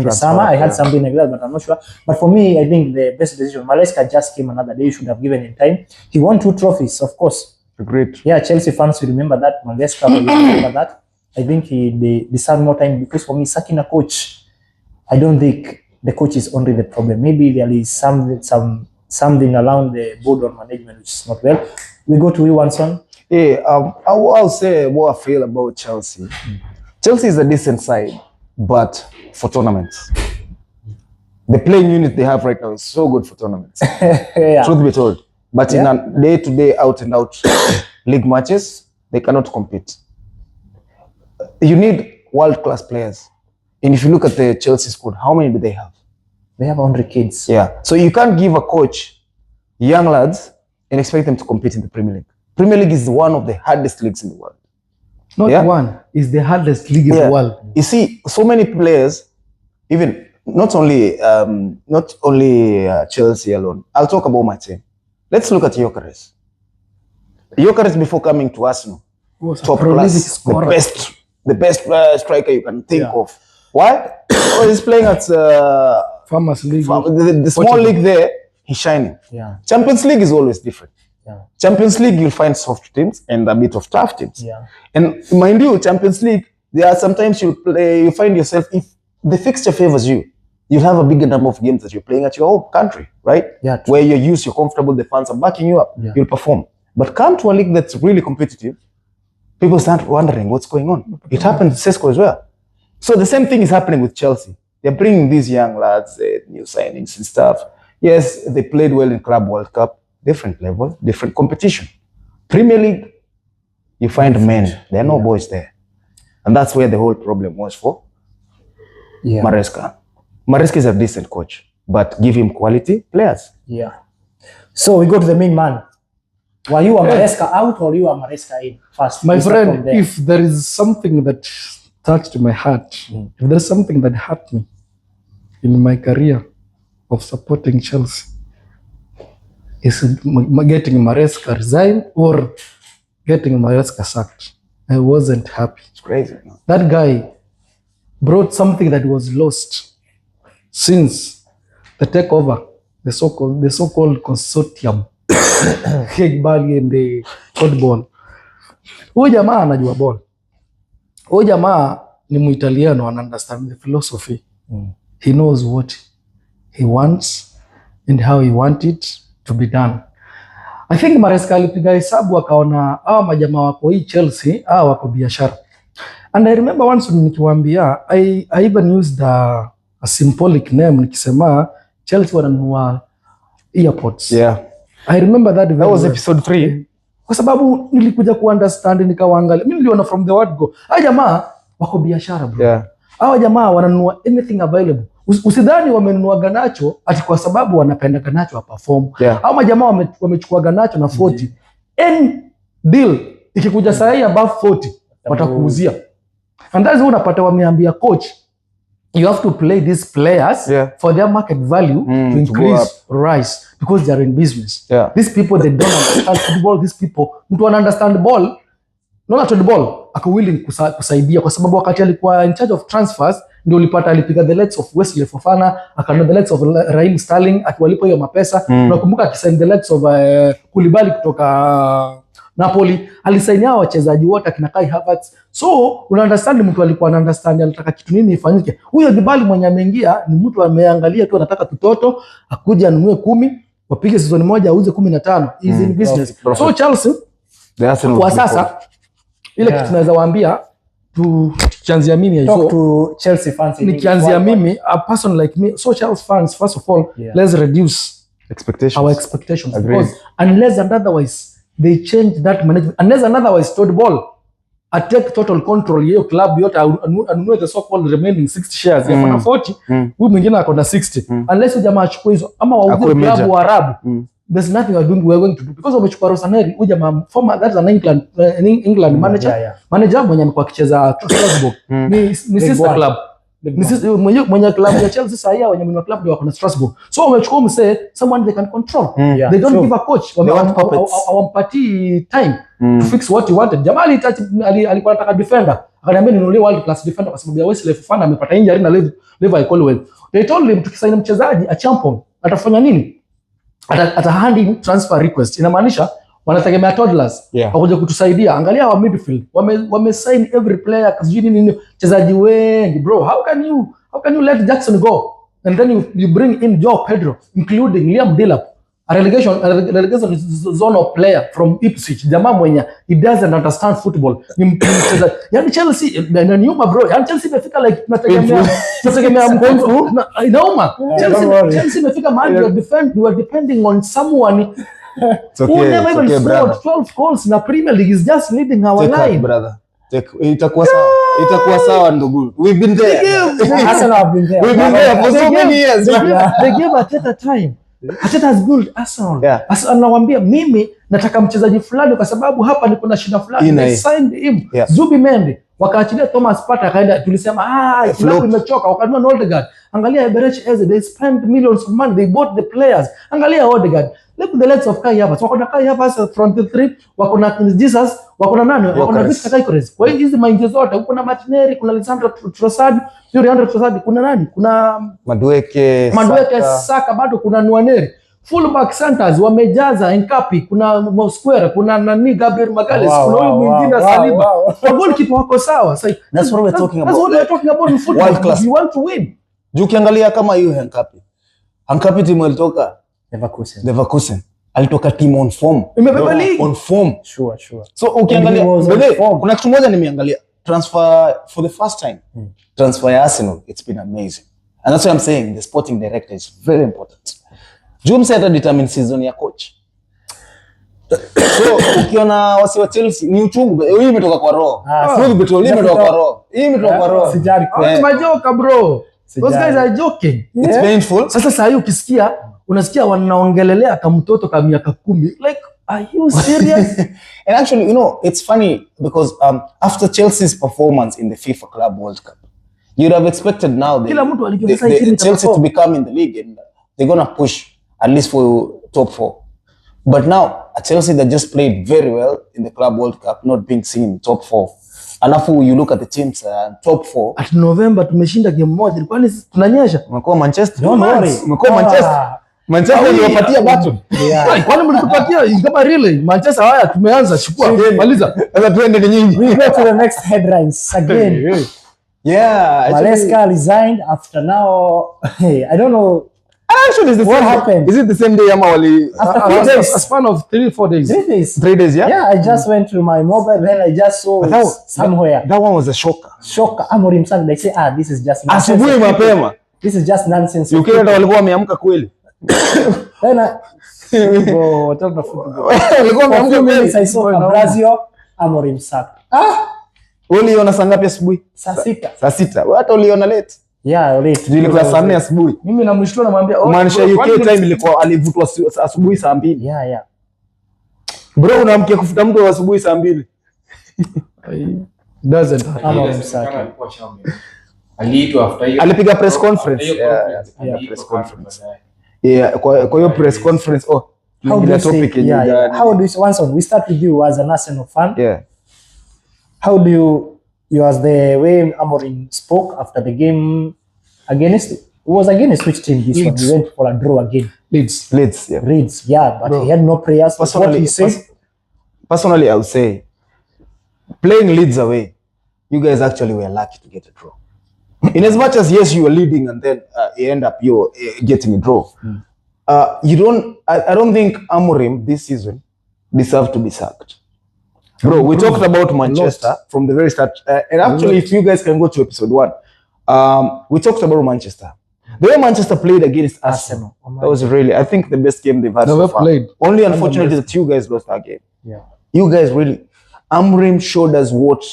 the summer. I had something like that, but I'm not sure. But for me, I think the best decision, Maresca just came another day. You should have given him time. He won 2 trophies, of course. Agreed. Yeah, Chelsea fans will remember that. Maresca will remember that. I think they deserve more time because for me, sacking a coach, I don't think the coach is only the problem. Maybe there is something around the board or management which is not well. We go to Iwanson. Yeah, I'll say what I feel about Chelsea. Chelsea is a decent side, but for tournaments, the playing unit they have right now is so good for tournaments. Yeah. Truth be told, but in a day-to-day, out-and-out league matches, they cannot compete. You need world-class players, and if you look at the Chelsea squad, how many do they have? They have 100 kids. Yeah, so you can't give a coach young lads and expect them to compete in the Premier League. Premier League is one of the hardest leagues in the world. Not one, is the hardest league in the world. You see, so many players, even not only Chelsea alone. I'll talk about my team. Let's look at Gyökeres. Gyökeres before coming to Arsenal, top class, the best striker you can think of. Why? Oh, he's playing at Farmers League. The small league there. He's shining. Yeah. Champions League is always different. Yeah. Champions League, you'll find soft teams and a bit of tough teams. Yeah. And mind you, Champions League, there are sometimes you find yourself, if the fixture favors you, you'll have a bigger number of games that you're playing at your home country, right? Yeah, true. Where you're used, you're comfortable, the fans are backing you up, you'll perform. But come to a league that's really competitive, people start wondering what's going on. It happened to Sesko as well. So the same thing is happening with Chelsea. They're bringing these young lads, new signings and stuff. Yes, they played well in Club World Cup, different level, different competition. Premier League, you find men, there are no boys there. And that's where the whole problem was for Maresca. Maresca is a decent coach, but give him quality players. Yeah. So we go to the main man. Were you a Maresca out or you a Maresca in first? My friend, if there is something that touched my heart, if there's something that hurt me in my career of supporting Chelsea, is getting Maresca resigned or getting Maresca sacked. I wasn't happy. It's crazy. That guy brought something that was lost since the takeover, the so-called consortium, Bali and the football. Huyu jamaa anajua ball. Huyu jamaa ni Muitaliano and understand the philosophy. He knows what he wants and how he wants it to be done. I think Maresca alipiga hesabu akaona hawa majamaa wako hii Chelsea, hawa wako biashara. And I remember once nikiwaambia, I even used a symbolic name nikisema Chelsea wananunua earpods. Yeah. I remember that was well. Episode 3. Kwa sababu nilikuja kuunderstand nikawaangalia. Mimi niliona from the word go. Hawa jamaa wako biashara bro. Yeah. Hawa jamaa wananunua anything available. Usidhani wamenunua Garnacho ati kwa sababu wanapenda Garnacho wa perform. Hawa majamaa wamechukua Garnacho na 40. Any deal ikikuja saa hii above 40 watakuuzia. And that's unapata wameambia coach, you have to play these players for their market value to increase, rise, because they are in business. These people, they don't understand football. These people, mtu wana understand ball, not the ball, ako willing kusaidia kwa sababu wakati alikuwa in charge of transfers, ndio ulipata alipiga the likes of Wesley Fofana, akana the likes of Raheem Sterling, akiwalipa hiyo mapesa. Nakumbuka akisign the likes of Koulibaly kutoka Napoli, alisaini hao wachezaji wote akina Kai Havertz. So una understand mtu alikuwa ana understand anataka kitu nini ifanyike. Huyo Koulibaly mwenye ameingia ni mtu ameangalia tu anataka tutoto, akuje anunue 10, wapige season moja auze 15. Is in business. So Chelsea kwa sasa ile kitu tunaweza waambia tukianzia mimi talk to Chelsea fans. Nikianzia mimi, a person like me, so Chelsea fans, first of all, let's reduce our expectations. Because unless and otherwise they change that management, unless and otherwise Todd Ball take total control hiyo club yote, anunue the so called remaining 60 shares ya 40, huyu mwingine akona 60, unless jamaa achukue hizo ama wauze club wa Arabu, there's nothing we're going to do, because wamechukua Rosaneri, huyu jamaa former, that's an England manager mwenye amekuwa akicheza Strasbourg, ni sister club, ni sister mwenye club ya Chelsea sasa, yeye wenye club ndio wako na Strasbourg, so wamechukua mse someone they can control. They don't give a coach, wampati time to fix what he wanted. Jamaa alikuwa anataka defender, akaniambia ninunulie world class defender kwa sababu ya Wesley Fofana amepata injury na Levi Colwill. They told him tukisaini mchezaji a champion atafanya nini? Atahandi transfer request. Inamaanisha wanategemea toddlers wakuja kutusaidia. Angalia wa midfield wame sign every player kazijini nini, mchezaji wengi bro. How can you let Jackson go and then you bring in Joe Pedro, including Liam Delap, a relegation zone player from Ipswich, jamaa mwenye he doesn't understand football. Ni mchezaji yani Chelsea na nyuma bro, yani Chelsea imefika like tunategemea mkonfu inauma. Chelsea imefika mahali you are depending on someone who never even scored 12 goals na Premier League, is just leading our line. Brother, itakuwa sawa ndugu. We've been there. Arsenal have been there. We've been there for so many years. They gave Arteta time. Arteta has built Arsenal. Anawaambia mimi nataka mchezaji fulani kwa sababu hapa niko na shida fulani. They signed him. Zubimendi. Wakaachilia Thomas Partey akaenda, tulisema klabu imechoka, wakanunua Odegaard. Angalia Eberechi Eze, they spent millions of money, they bought the players. Angalia Odegaard. Look at the legs of Kai Havertz. Wako na Kai Havertz front three, wako na Jesus, wako na nani? Wako na Victor Gyökeres. Kwa hiyo hizi maingi zote, uko na Martinelli, kuna Lisandro Trossard, Leandro Trossard, kuna nani? Kuna Madueke, Saka, bado kuna Nwaneri. Fullback centers wamejaza Nkapi, kuna Mosquera, kuna nani Gabriel Magalhaes, kuna huyu mwingine Saliba. Kwa goalkeeper wako sawa. That's what we're talking about. That's what we're talking about in football. World class. You want to win. Juu ukiangalia kama hiyo Nkapi timu ilitoka Leverkusen. Alitoka team on form. Imebeba league. On form. Sure. So ukiangalia kuna kitu moja nimeangalia transfer for the first time. Transfer ya Arsenal, it's been amazing. And that's why I'm saying the sporting director is very important. Jum said determine season ya coach. So ukiona wasi wa Chelsea ni uchungu, hii imetoka kwa roho. Football imetoka kwa roho. Hii imetoka kwa roho. Sijari kwa. Majoka bro. Those guys are joking. It's painful. Sasa hiyo ukisikia unasikia wanaongelelea kama mtoto kama miaka 10. Like, are you serious? And actually, you know, it's funny because after Chelsea's performance in the FIFA Club World Cup, you'd have expected now Chelsea to become in the league and they're going to push at least for top 4. But now, a Chelsea that just played very well in the Club World Cup, not being seen in top 4. Alafu you look at the teams top 4. At November tumeshinda game moja. Kwani tunanyesha? Umekuwa Manchester. Umekuwa Manchester. Manchester iliwapatia battle. Kwani mlitupatia kama relay? Manchester haya tumeanza chukua. Maliza. Sasa tuende ni nyingi. We go to the next headlines again. Maresca resigned after now. I don't know. Actually, is the what happened? Is it the same day ama wali after a span of 3-4 days? 3 days. 3 days, yeah? Yeah, I just went to my mobile, then I just saw somewhere. That one was a shocker. Amorim said, they say, this is just nonsense. Asubuhi mapema. This is just nonsense. Ukienda walikuwa wameamka kweli. Then walikuwa wameamka kweli. I saw Brazil, Amorim sacked. Uliona saa ngapi asubuhi? Saa 6. Saa 6. Hata uliona late. Yeah, late. Ilikuwa saa 4 asubuhi. Mimi na mshtua namwambia maanisha UK time ilikuwa alivutwa asubuhi saa 2. Yeah. Bro, unaamkia kufuta mtu asubuhi saa 2. Doesn't Amorim sacked. Aliitwa after hiyo. Alipiga press conference. Yeah, press conference. Yeah, kwa hiyo press conference how do you topic how do you once we start with you as an Arsenal fan? Yeah. How do you as the way Amorim spoke after the game against which team this one? We went for a draw again. Leeds, but bro, he had no prayers. What he said. Personally, I would say playing Leeds away, you guys actually were lucky to get a draw. In as much as yes, you were leading and then you end up getting a draw. I don't think Amorim this season deserves to be sacked. Bro, we talked about Manchester from the very start. And actually, if you guys can go to episode 1, we talked about Manchester. The way Manchester played against Arsenal, that was really, I think, the best game they've had so far. Played. Only unfortunately that you guys lost that game. Yeah. You guys really, Amorim showed us what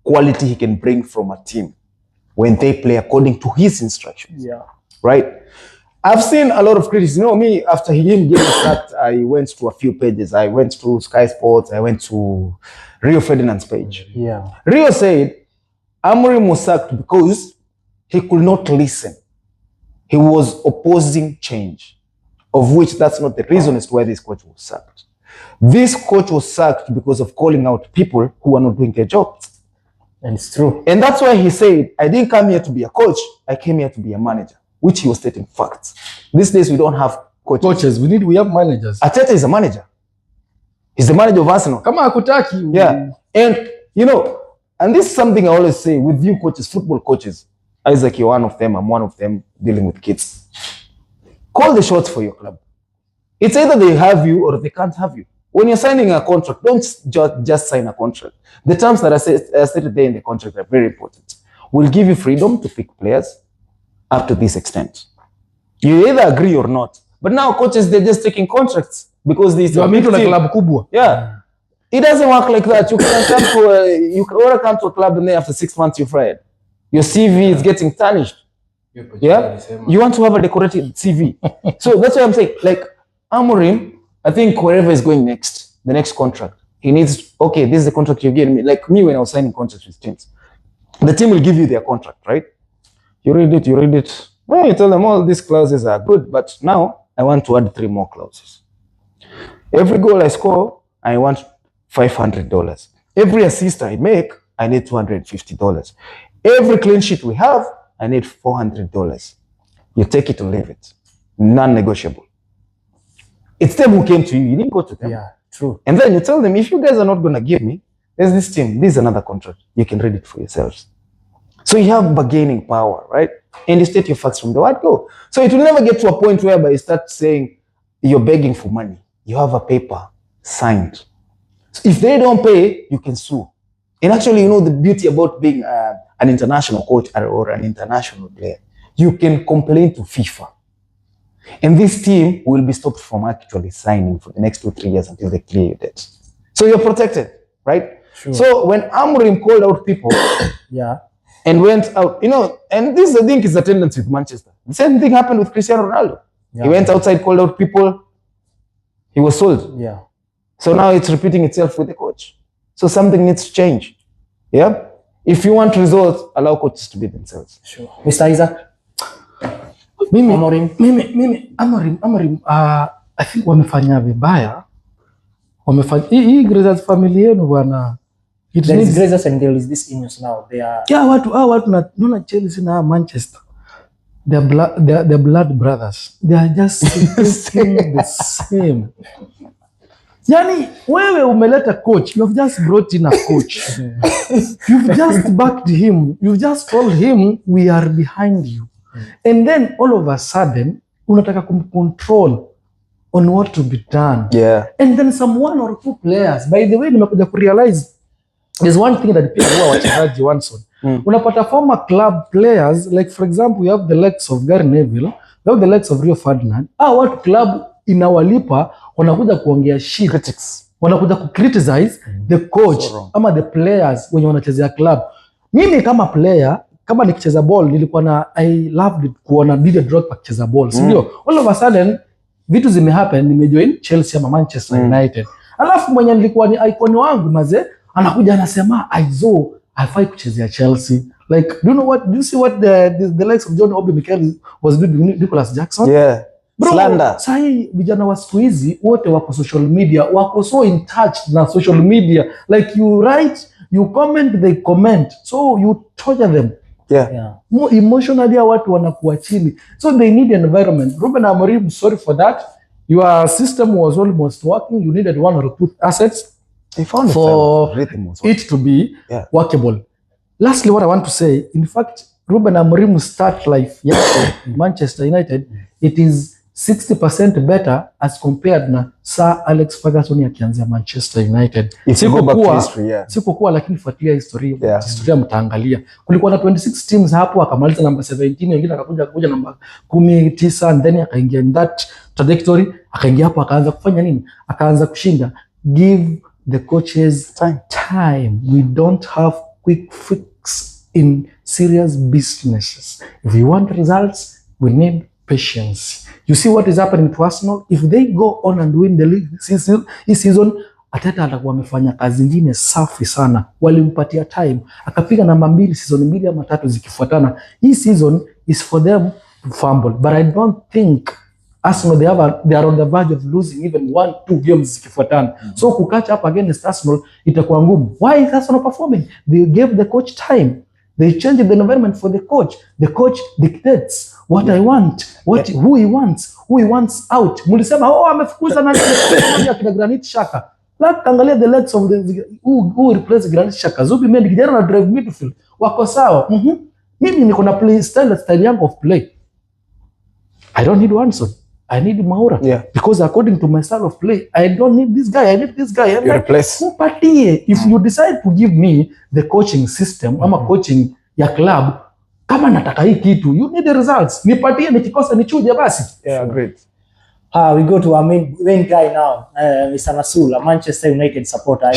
quality he can bring from a team when they play according to his instructions. Yeah. Right? I've seen a lot of critics. You know me, after him getting sacked, I went to a few pages. I went to Sky Sports. I went to Rio Ferdinand's page. Yeah. Rio said Amorim was sacked because he could not listen. He was opposing change, of which that's not the reason as to why this coach was sacked. This coach was sacked because of calling out people who are not doing their jobs. And it's true. And that's why he said, I didn't come here to be a coach. I came here to be a manager, which he was stating facts. These days, we don't have coaches. We have managers. Arteta is a manager. He's the manager of Arsenal. Kama hakutaki. Yeah. And, you know, and this is something I always say with you coaches, football coaches. Isaac, you're one of them. I'm one of them dealing with kids. Call the shots for your club. It's either they have you or they can't have you. When you're signing a contract, don't just sign a contract. The terms that are stated there in the contract are very important. We'll give you freedom to pick players up to this extent. You either agree or not. But now coaches, they're just taking contracts because these are a club kubwa. Yeah. It doesn't work like that. You can come to a club and then after 6 months you're fired. Your CV is getting tarnished. Yeah? You want to have a decorated CV. So that's why I'm saying, like, Amorim, I think wherever he's going next, the next contract, he needs, okay, this is the contract you're giving me. Like me when I was signing contracts with teams. The team will give you their contract, right? You read it. Well, you tell them all these clauses are good, but now I want to add 3 more clauses. Every goal I score, I want $500. Every assist I make, I need $250. Every clean sheet we have, I need $400. You take it or leave it. Non-negotiable. It's them who came to you. You didn't go to them. Yeah, true. And then you tell them, if you guys are not going to give me, there's this team, this is another contract. You can read it for yourselves. So you have bargaining power, right? And you state your facts from the word go. So it will never get to a point whereby you start saying you're begging for money. You have a paper signed. So if they don't pay, you can sue. And actually, you know, the beauty about being an international coach or an international player, you can complain to FIFA. And this team will be stopped from actually signing for the next 2-3 years until they clear your debt. So you're protected, right? Sure. So when Amorim called out people and went out, you know, and this I think is a tendency with Manchester. The same thing happened with Cristiano Ronaldo. Yeah. He went outside, called out people, he was sold. Yeah. So now it's repeating itself with the coach. So something needs to change. Yeah? If you want results, allow coaches to be themselves. Sure. Mr. Isaac? Amorim, I think wamefanya vibaya. Hii Glazers family yenu bwana. There is Glazers and there is this Ineos now. They are watu naona Chelsea na Manchester. They're blood brothers. They are just the same. Yani wewe umeleta coach, you have just brought in a coach. You've just backed him. You've just told him we are behind you. And then all of a sudden unataka kumcontrol on what to be done. Yeah. And then some 1 or 2 players. By the way, nimekuja kurealize there's one thing that people huwa wachezaji Wanson. Unapata former club players, like for example, you have the likes of Gary Neville, you have the likes of Rio Ferdinand. Watu club inawalipa wanakuja kuongea shit. Critics. Wanakuja ku-criticize the coach ama the players wenye wanachezea club. Mimi kama player, kama nikicheza ball nilikuwa na I loved it kuona Didier Drogba akicheza ball. Sio? All of a sudden vitu zimehappen, nimejoin Chelsea ama Manchester United. Alafu mwenye nilikuwa ni icon wangu maze anakuja anasema Aizo hafai kuchezea Chelsea. Like do you see what the likes of John Obi Mikel was doing with Nicholas Jackson? Yeah. Bro, slander. Sahi vijana wa siku hizi wote wako social media, wako so in touch na social media. Like you write, you comment, they comment. So you torture them. Yeah. More emotionally watu wanakuwa chini. So they need an environment. Ruben Amorim, sorry for that. Your system was almost working. You needed 1 or 2 assets for it to be workable. Lastly, what I want to say, in fact, Ruben Amorim's start life in Manchester United, it is 60% better as compared na Sir Alex Ferguson akianzia Manchester United. Sikuwa lakini fuatilia historia mtaangalia. Kulikuwa na 26 teams hapo, akamaliza namba 17, wengine akakuja namba 19, and then akaingia in that trajectory, akaingia hapo akaanza kufanya nini? Akaanza kushinda. Give the coaches time. We don't have quick fix in serious businesses. If we want results, we need patience. You see what is happening to Arsenal? If they go on and win the league this season, Arteta atakuwa amefanya kazi nyingine safi sana. Walimpatia time, akapiga namba 2 season 2 ama 3 zikifuatana. Hii season is for them to fumble, but I don't think Arsenal they are on the verge of losing even 1-2 games zikifuatana. So ku catch up against Arsenal itakuwa ngumu. Why is Arsenal performing? They gave the coach time. They changed the environment for the coach. The coach dictates what I want, who he wants out. Mulisema amefukuza nani kina Granit Xhaka. Like angalia the legs of the who replace Granit Xhaka. Zubimendi kijana na drive midfield. Wako sawa. Mimi niko na play style yangu of play. I don't need Wanson. I need Maura. Because according to my style of play, I don't need this guy. I need this guy. And replace. If you decide to give me the coaching system, ama coaching ya club, kama nataka hii kitu, you need the results. Nipatie, nikikosa nichuje basi. Yeah, great. We go to our main guy now, Mr. Nasul, a Manchester United supporter.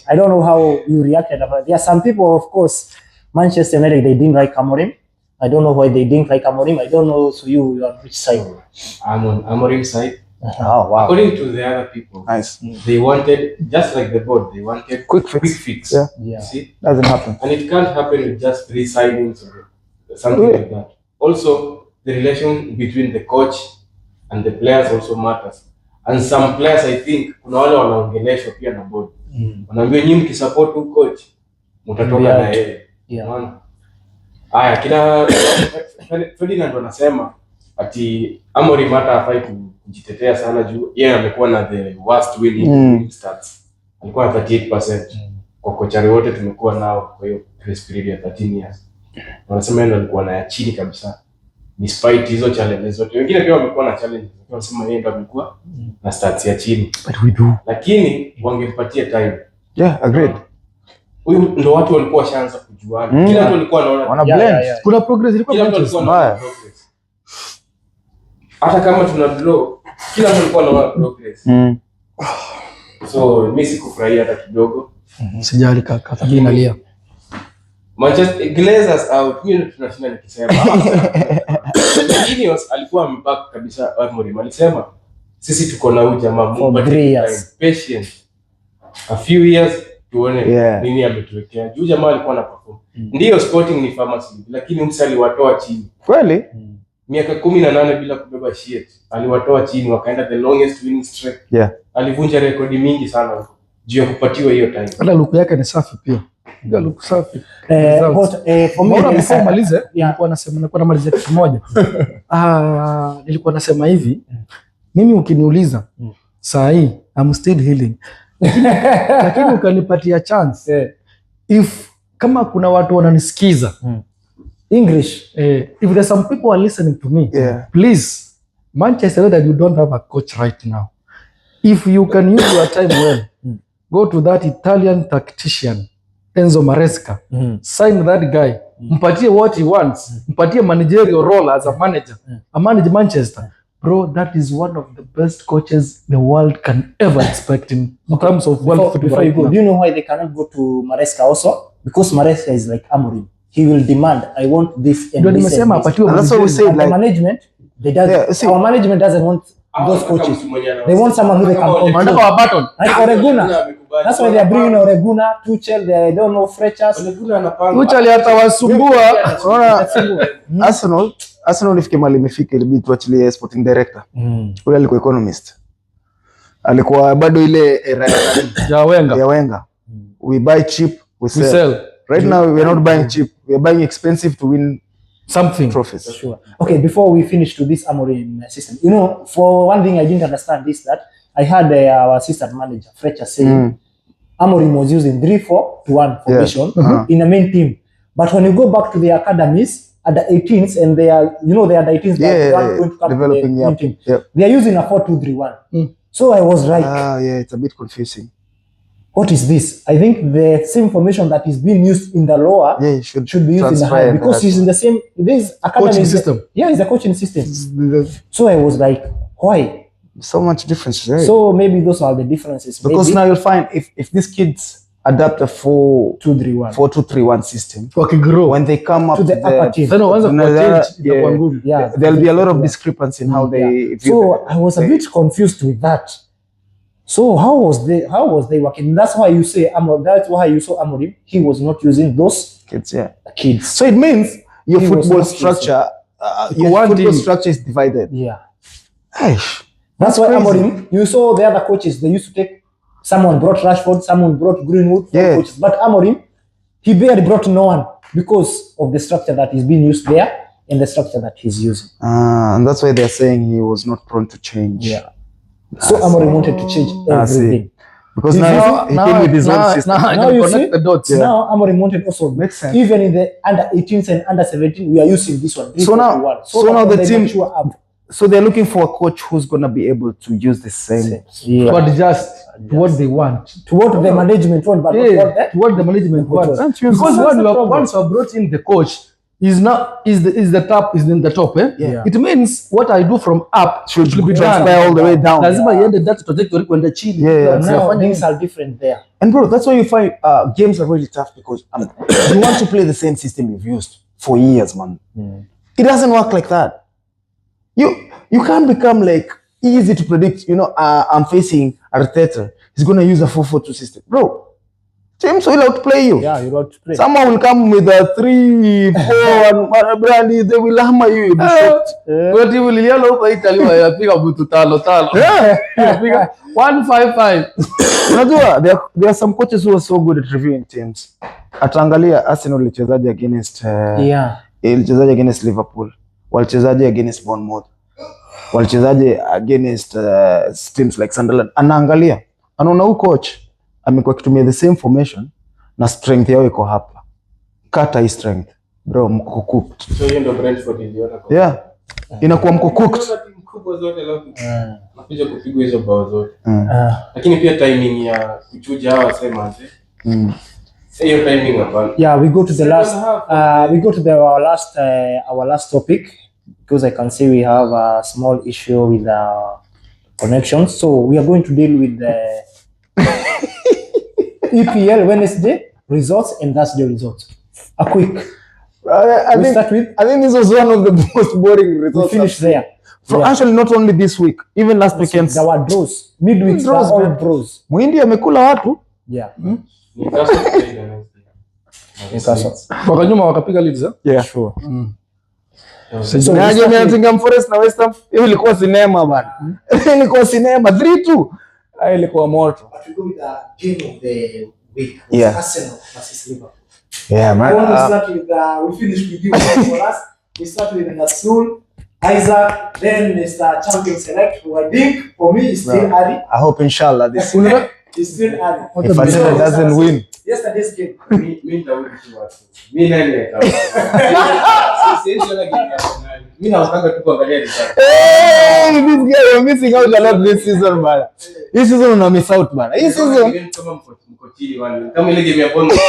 I don't know how you reacted. There are some people, of course, Manchester United, they didn't like Amorim. I don't know why they didn't like Amorim. I don't know, so you are on which side? I'm on Amorim's side. Oh, wow. According to the other people, they wanted, just like the board, they wanted quick fix. Yeah. See? Doesn't happen. And it can't happen with just 3 signings or something like that. Also, the relation between the coach and the players also matters. And some players, I think, kuna wale wanaongeleshwa pia na board. Wanaambia nyinyi mkisupport huyu coach, mtatoka na yeye. Unaona? Haya, kina Ferdinand wanasema ati Amorim hata hafai kujitetea sana juu yeye amekuwa na the worst winning stats. Alikuwa na 38% kwa kocha wote tumekuwa nao kwa hiyo press period ya 13 years. Wanasema yeye alikuwa na ya chini kabisa. Despite hizo challenges zote. Wengine pia wamekuwa na challenges. Wanasema yeye ndo amekuwa na stats ya chini. But we do. Lakini wangempatia time. Yeah, agreed. Huyu ndo watu walikuwa washaanza kujuana. Kila mtu alikuwa anaona blend. Kuna progress ilikuwa progress. Hata kama tuna draw, kila mtu alikuwa anaona progress. So mimi sikufurahia hata kidogo. Sijali kaka, mimi nalia. Manchester Glazers out, mimi tunashinda nikisema. Genius alikuwa ameback kabisa Amorim. Alisema sisi tuko na huyu jamaa Mungu patient. A few years tuone nini ametuwekea. Juu jamaa alikuwa na perform. Ndio Sporting ni pharmacy, lakini msi aliwatoa chini. Kweli? Miaka 18 bila kubeba shit. Aliwatoa chini wakaenda the longest winning streak. Alivunja rekodi mingi sana huko. Juu ya kupatiwa hiyo time. Hata look yake ni safi pia. Ndio look safi. For me before malize, nilikuwa namalizia kitu moja. Nilikuwa nasema hivi, mimi ukiniuliza saa hii I'm still healing. Lakini ukanipatia chance. If kama kuna watu wananisikiza English, if there's some people are listening to me, please, Manchester United, you don't have a coach right now. If you can use your time well, go to that Italian tactician, Enzo Maresca, sign that guy, mpatie what he wants, mpatie managerial role as a manager, a manage Manchester. Bro, that is one of the best coaches the world can ever expect in terms of world football. Do you know why they cannot go to Maresca also? Because Maresca is like Amorim. He will demand, I want this and this. That's what we say. Like management, our management doesn't want those coaches. They want someone who they can control. Like Oreguna. That's why they are bringing Oreguna, Tuchel, they don't know Fletcher. Tuchel atawasumbua. Arsenal ifike mali imefika, ilibidi tuachilie sporting director. Ule alikuwa economist. Alikuwa bado ile era ya Wenger. We buy cheap, we sell. Right now we are not buying cheap. We are buying expensive to win something trophies. Sure. Okay, before we finish to this Amorim system, for one thing I didn't understand is that I had our assistant manager Fletcher saying Amorim was using 3-4-1 formation in the main team. But when you go back to the academies, under 18s and they are, you know, they are under 18s that going to come developing to the team. They are using a 4-2-3-1. So I was like, it's a bit confusing. What is this? I think the same formation that is being used in the lower should be used in the higher, because he's in the same coaching system. It's a coaching system. So I was like, why? So much difference, right? So maybe those are the differences. Because now you'll find if these kids adapt a 4-2-3-1 system, grow when they come up to the upper team, there'll be a lot of discrepancy in how they view. So I was a bit confused with that. So how was they working? That's why you say that's why you saw Amorim. He was not using those kids. So it means your football structure, structure is divided. Yeah. That's why Amorim, you saw the other coaches, they used to take, someone brought Rashford, someone brought Greenwood, coaches. But Amorim, he barely brought no one because of the structure that is being used there and the structure that he's using. And that's why they're saying he was not prone to change. Yeah. So Amorim wanted to change everything. Because now he came with his own system. Now you see the dots. Now Amorim wanted also, makes sense. Even in the under 18s and under 17, we are using this one. So now the team, so they're looking for a coach who's going to be able to use the same. But just what they want. To what the management want, but what the management wants. Because once you have brought in the coach, is in the top. It means what I do from up should be transfer all the way down. Lazima iende that trajectory kwenda chini. Now things are different there. And bro, that's why you find games are really tough, because you want to play the same system you've used for years, man. It doesn't work like that. You can't become like easy to predict. You know, I'm facing Arteta. He's gonna use a 4-4-2 system, bro. James will outplay you. Yeah, you got to play. Someone will come with a 3-4 and Brandy, they will hammer you. You'll be shocked. But you will yellow by Italy. I pick up with talo. 1-5-5. Unajua, there are some coaches who are so good at reviewing teams. Ataangalia Arsenal ilichezaje against ilichezaje against Liverpool, walichezaje against Bournemouth, walichezaje against teams like Sunderland. Anaangalia, anaona huyu coach amekuwa kitumia the same formation na strength yao iko hapa. Kata hii strength, bro, mko cooked. So hiyo ndio Brentford iliona kwa. Yeah. Inakuwa mko cooked. Kubwa zote leo. Nakuja kupigwa hizo bao zote. Lakini pia timing ya kuchuja hawa sema hiyo timing hapa. Yeah, we go to the last our last topic, because I can see we have a small issue with our connections. So we are going to deal with the EPL Wednesday results and Thursday results. A quick. I think this was one of the most boring results. We finished there. Actually, not only this week, even last weekend. There were draws. Midweek draws, all draws. Muhindi amekula watu. Yeah. Wakanyuma wakapiga Leeds. Yeah, sure. So Nottingham Forest na West Ham, hiyo ilikuwa sinema bana. Ilikuwa sinema 3-2. Ilikuwa moto. But we go with the game of the week. Arsenal versus Liverpool. Yeah, man. We finished with you for us. We start with Nasul, Isaac, then Mr. Champion Select, who I think for me is still early. I hope inshallah this is still early. If Arsenal doesn't win. Yesterday's game. Me nani akawa. Sisi ndio game ya Arsenal. Mimi nautaka tu kuangalia result. This guy you're missing out a lot this season bana. This season una miss out bana. This season kama mko chini wani. Kama ile game ya Bournemouth.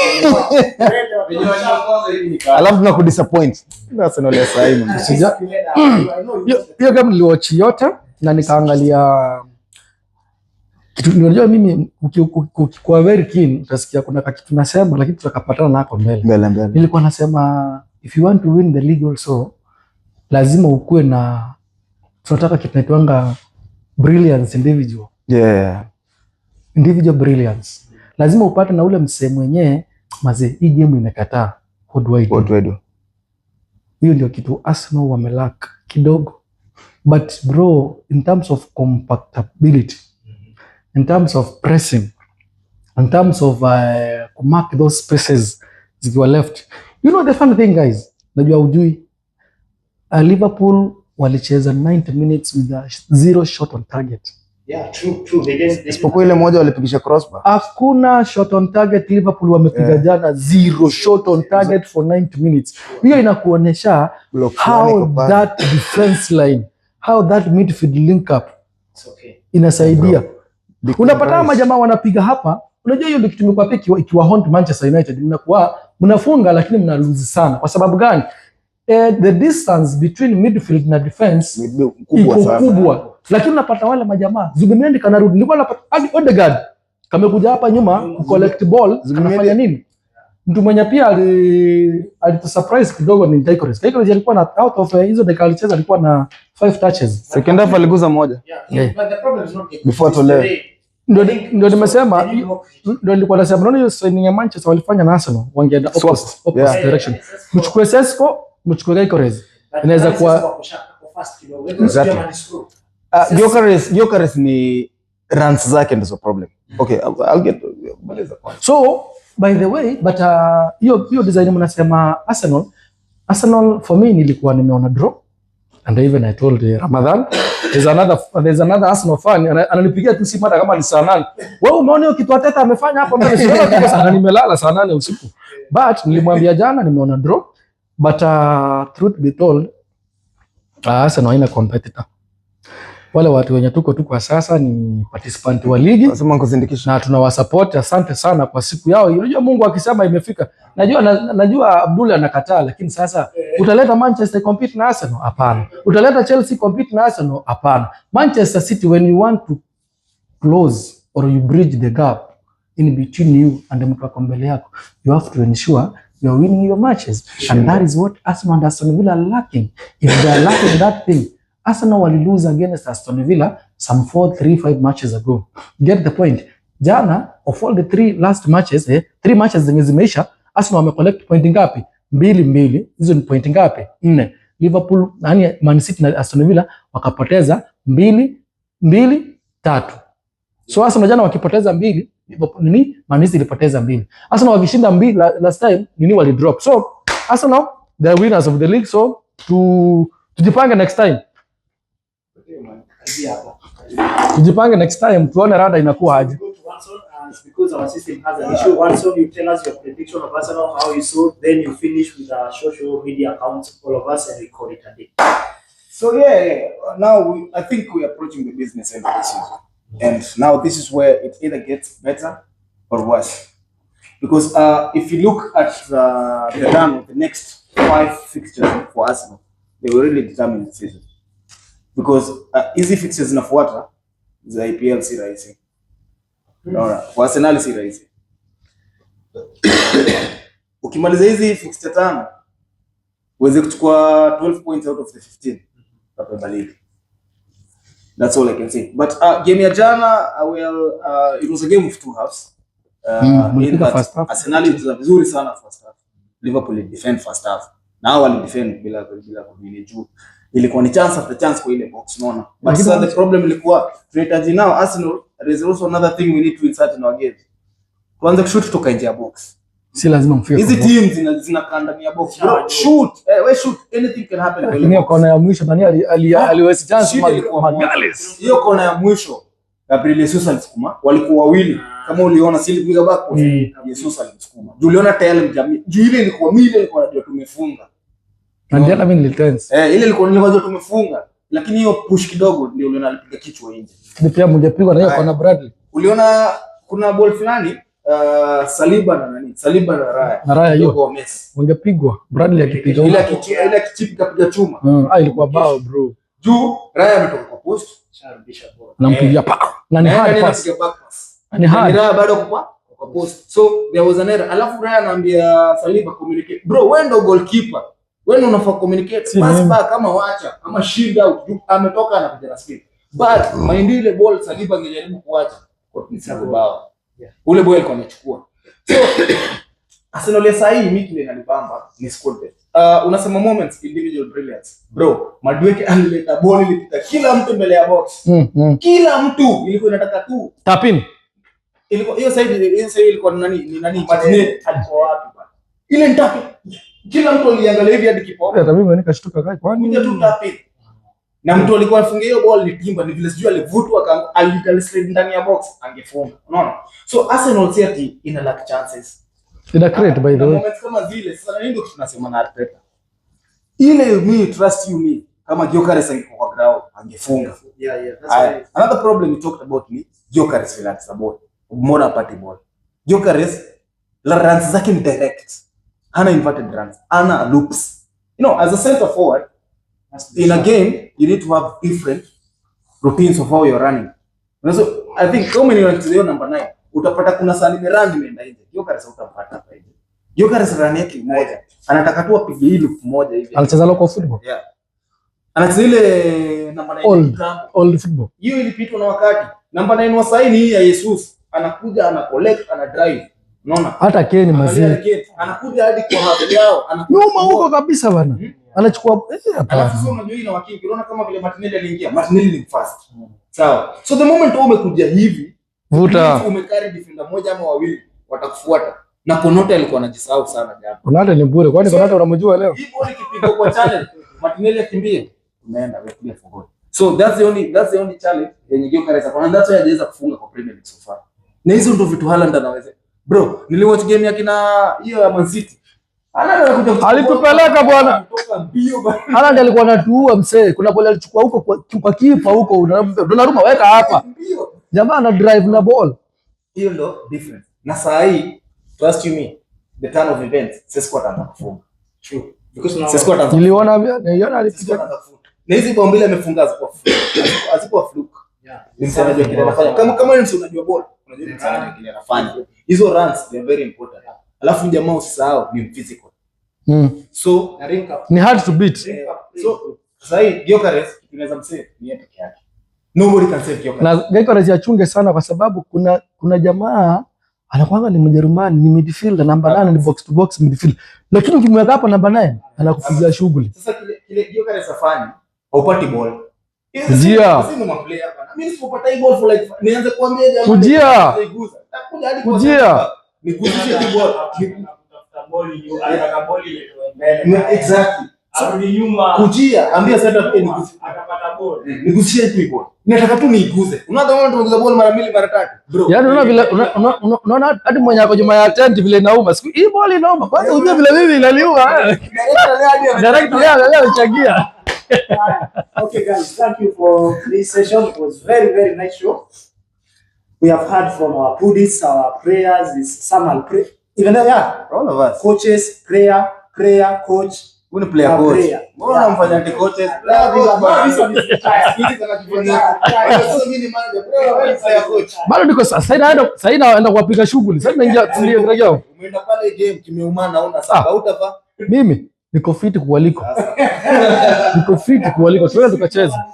Alafu tunakudisappoint. Arsenal ya sasa hivi. Hiyo game niliwatch yote na nikaangalia kitu. Unajua mimi ukikuwa very keen utasikia kuna kitu nasema, lakini tutakapatana nako mbele. Nilikuwa nasema if you want to win the league also lazima ukue na, tunataka kitu naitwanga brilliance individual. Yeah. Individual brilliance. Lazima upate na ule msemo mwenyewe maze hii game imekataa. What do I do? Hiyo ndio kitu Arsenal wamelack kidogo. But bro, in terms of compactability, in terms of pressing, in terms of mark those spaces zikiwa left. You know the funny thing guys, najua ujui, Liverpool walicheza 90 minutes with a 0 shot on target. Yeah, true. They didn't. Isipokuwa ile moja walipigisha crossbar. Hakuna shot on target Liverpool wamepiga jana, zero shot on target for 90 minutes. Hiyo inakuonyesha how that defense line, how that midfield link up inasaidia. Unapata majamaa wanapiga hapa, unajua hiyo ndio kitu tumekuwa peki ikiwa haunt Manchester United, mnafunga lakini mna lose sana. Kwa sababu gani? The distance between midfield na defense kubwa. Lakini unapata wale majamaa Zubimendi kanarudi. Nilikuwa napata Odegaard kamekuja hapa nyuma ku collect ball, anafanya nini? Mtu mwenye pia alitusurprise kidogo ni Gyökeres. Gyökeres alikuwa na out of hizo dakika alicheza alikuwa na 5 touches. Second half aliguza moja. But the problem is not before to learn. Ndio nimesema, ndio nilikuwa nasema unaona hiyo signing ya Manchester walifanya na Arsenal, wangeenda opposite direction. Mchukue Sesko, mchukue Gyökeres. Inaweza kuwa Gyökeres ni runs zake ndio problem. Okay, I'll get so by the way, but hiyo design mnasema Arsenal for me nilikuwa nimeona draw, and even I told Ramadan there's another Arsenal fan ananipigia tu simu hata kama ni saa 8. Wewe umeona hiyo kitu Ateta amefanya hapa mbele sio kwa sana, nimelala saa 8 usiku. But nilimwambia jana nimeona draw, but truth be told Arsenal haina competitor. Wale watu wenye tuko kwa sasa ni participant wa ligi. Nasema kuzindikisha na tunawasupport. Asante sana kwa siku yao. Unajua Mungu akisema imefika. Najua Abdul anakataa, lakini sasa utaleta Manchester compete na Arsenal? Hapana. Utaleta Chelsea compete na Arsenal? Hapana. Manchester City, when you want to close or you bridge the gap in between you and mtu wako mbele yako, you have to ensure you are winning your matches. And that is what Arsenal and Aston Villa are lacking. If they are lacking that thing, Arsenal will lose against Aston Villa some 4-3-5 matches ago. Get the point? Jana, of all the 3 last matches, 3 matches zenye zimeisha, Arsenal wame collect point ngapi? 2. Hizo ni point ngapi? 4. Liverpool, Man City na Aston Villa wakapoteza 2-3. So Arsenal jana wakipoteza 2, Liverpool Man City ilipoteza 2. Arsenal wakishinda 2 last time, wali drop. So Arsenal, they are winners of the league, so tujipange next time. Tujipange next time tuone rada inakuwa aje. Because our system has an issue. Once you tell us your prediction of Arsenal, how you saw, then you finish with our social media accounts, all of us, and we call it a day. So now I think we are approaching the business end of the season, and now this is where it either gets better or worse. Because if you look at the run of the next 5 fixtures for Arsenal, they will really determine the season. Because easy fixtures zinafuata za EPL si rahisi. Unaona, kwa Arsenal si rahisi. Ukimaliza hizi fixture 5 uweze kuchukua 12 points out of the 15 kwa league. That's all I can say. But game ya jana, it was a game of 2 halves. Arsenal ilikuwa vizuri sana first half. Liverpool defend first half. Now wali defend bila kumili juu. Ilikuwa ni chance after chance kwa ile box, unaona. But so the problem ilikuwa tunahitaji now Arsenal, there is also another thing we need to insert in our game. Kwanza kushoot kutoka nje ya box. Si lazima mfike. Hizi teams zinakaa ndani ya box. Bro, shoot. We shoot, anything can happen. Hiyo kona ya mwisho nani aliwezi chance Magales. Hiyo kona ya mwisho Gabriel Jesus alisukuma, walikuwa wawili. Kama uliona si ilipiga back post, Jesus alisukuma. Juliona tayari mjamii. Juu ile ilikuwa mile ilikuwa najua tumefunga. Ndio na mimi nilitense. Ile ilikuwa nilikuwa tumefunga, lakini hiyo push kidogo ndio uliona alipiga kichwa nje. Ni pia mngepigwa na hiyo kona Bradley. Uliona kuna ball fulani Saliba na Raya. Na Raya hiyo wangepigwa Bradley akipiga ile kichip kapiga chuma. Ilikuwa bao bro. Juu Raya ametoka kwa post, sharudisha ball. Nampigia pa. Na ni hard pass. Ni hard. Raya bado kwa post. So there was an error. Alafu Raya anaambia Saliba communicate. Bro, wewe ndio goalkeeper. Wewe unafaa communicate. Pass back kama wacha, kama shield out. Ametoka anapiga na speed. But mind ile ball Saliba angejaribu kuacha kwa msimu bao. Ule boy alikuwa amechukua. So Arsenal ya sasa hii mimi kile inanibamba ni squad depth. Unasema moments individual brilliance. Bro, Madueke alileta ball ilipita kila mtu mbele ya box. Kila mtu ilikuwa inataka tu tapin. Ilikuwa hiyo side ilikuwa nani Martinez alikuwa wapi bwana? Ile nitapi. Kila mtu aliangalia hivi hadi kipa. Hata mimi nikashtuka kai kwani kuja tu tapin. Na mtu alikuwa afunga hiyo ball ni Timber, ni vile sijui alivutwa alikaslide ndani ya box angefunga. Unaona? So Arsenal si ati ina lack chances. Ina create by the way. Moments kama zile sasa ndio tunasema na Arteta. Ile me trust you me kama Gyökeres angekuwa kwa ground angefunga. That's right. Another problem we talked about ni Gyökeres relax the ball. More party ball. Gyökeres la runs zake ni direct. Hana inverted runs, hana loops. You know, as a center forward in a game you need to have different routines of how you're running. So I think how many runs leo number 9 utapata kuna sali merandi imeenda nje. Gyökeres utapata hapa hivi. Gyökeres run yake moja. Anataka tu apige hii loop moja hivi. Anacheza local football. Yeah. Anacheza ile number 9 old football. Hiyo ilipitwa na wakati. Number 9 wa saini hii ya Jesus. Anakuja ana collect ana drive. Unaona? Hata Kane mazee. Anakuja hadi kwa hapo yao. Nyuma huko kabisa bana. Anachukua alafu unajua hii na wakingi. Unaona kama vile Martinelli aliingia. Martinelli ni fast. Sawa. So the moment umekuja hivi, vuta umecarry defender moja ama wawili watakufuata. Na Konate alikuwa anajisahau sana jana. Konate ni bure. Kwani Konate unamjua leo? Hii ball ikipigwa kwa challenge, Martinelli akimbie. Umeenda wewe for goal. So that's the only challenge yenye Gyökeres akona. And that's why hajaweza kufunga kwa Premier League so far. Na hizo ndio vitu Haaland anaweza. Bro, niliwatch game ya kina hiyo ya Man City. Alitupeleka bwana. Haaland alikuwa anatuua msee. Kuna ball alichukua huko kwa kipa huko. Donnarumma weka hapa. Jamaa ana drive na ball. Hiyo ndo difference. Na saa hii trust you me, the turn of events Sesko ataanza kufunga. True. Because now Sesko ataanza. Niliona alipiga. Na hizi bao mbili amefunga azikuwa fluke. Yeah. Ni msanaji kile anafanya. Kama ni unajua ball, unajua ni msanaji kile anafanya. Hizo runs they are very important. Alafu jamaa usisahau ni physical. So ni hard to beat. So sasa hii Gyökeres tunaweza msave ni yeye peke yake. Nobody can save Gyökeres. Na Gyökeres achunge sana kwa sababu kuna jamaa anakuanga ni Mjerumani, ni midfielder namba 8, ni box to box midfielder. Lakini ukimweka hapa namba 9 anakupigia shughuli. Sasa kile Gyökeres afanye haupati ball. Kujia. Mimi sipopata hii ball for like nianze kuambia jamaa. Kujia. Kujia. Nigusishe tu ball. Anataka ball ile mbele. Exactly. Arudi nyuma. Kujia, ambia setup nigusishe. Atapata ball. Nigusishe tu ball. Nataka tu niiguze. Unaona kama tumeguza ball mara 2 mara 3. Bro. Yaani unaona vile unaona hadi mwenye yako nyuma ya tent vile inauma. Siku hii ball inauma. Kwanza unajua vile mimi inaliua. Direct leo anachangia. Okay guys, thank you for this session. It was very nice show. We have heard from our pundits, our players, some pray. Even all of us. Coaches, prayer, coach. Who ni player coach? Mbona mfanya ante coaches? Bado niko sasa naenda kuwapiga shughuli. Sasa naingia tuliendelea. Umeenda pale game kimeumana naona sasa utava. Mimi niko fit kuwaliko. Niko fit kuwaliko. Tuende tukacheza.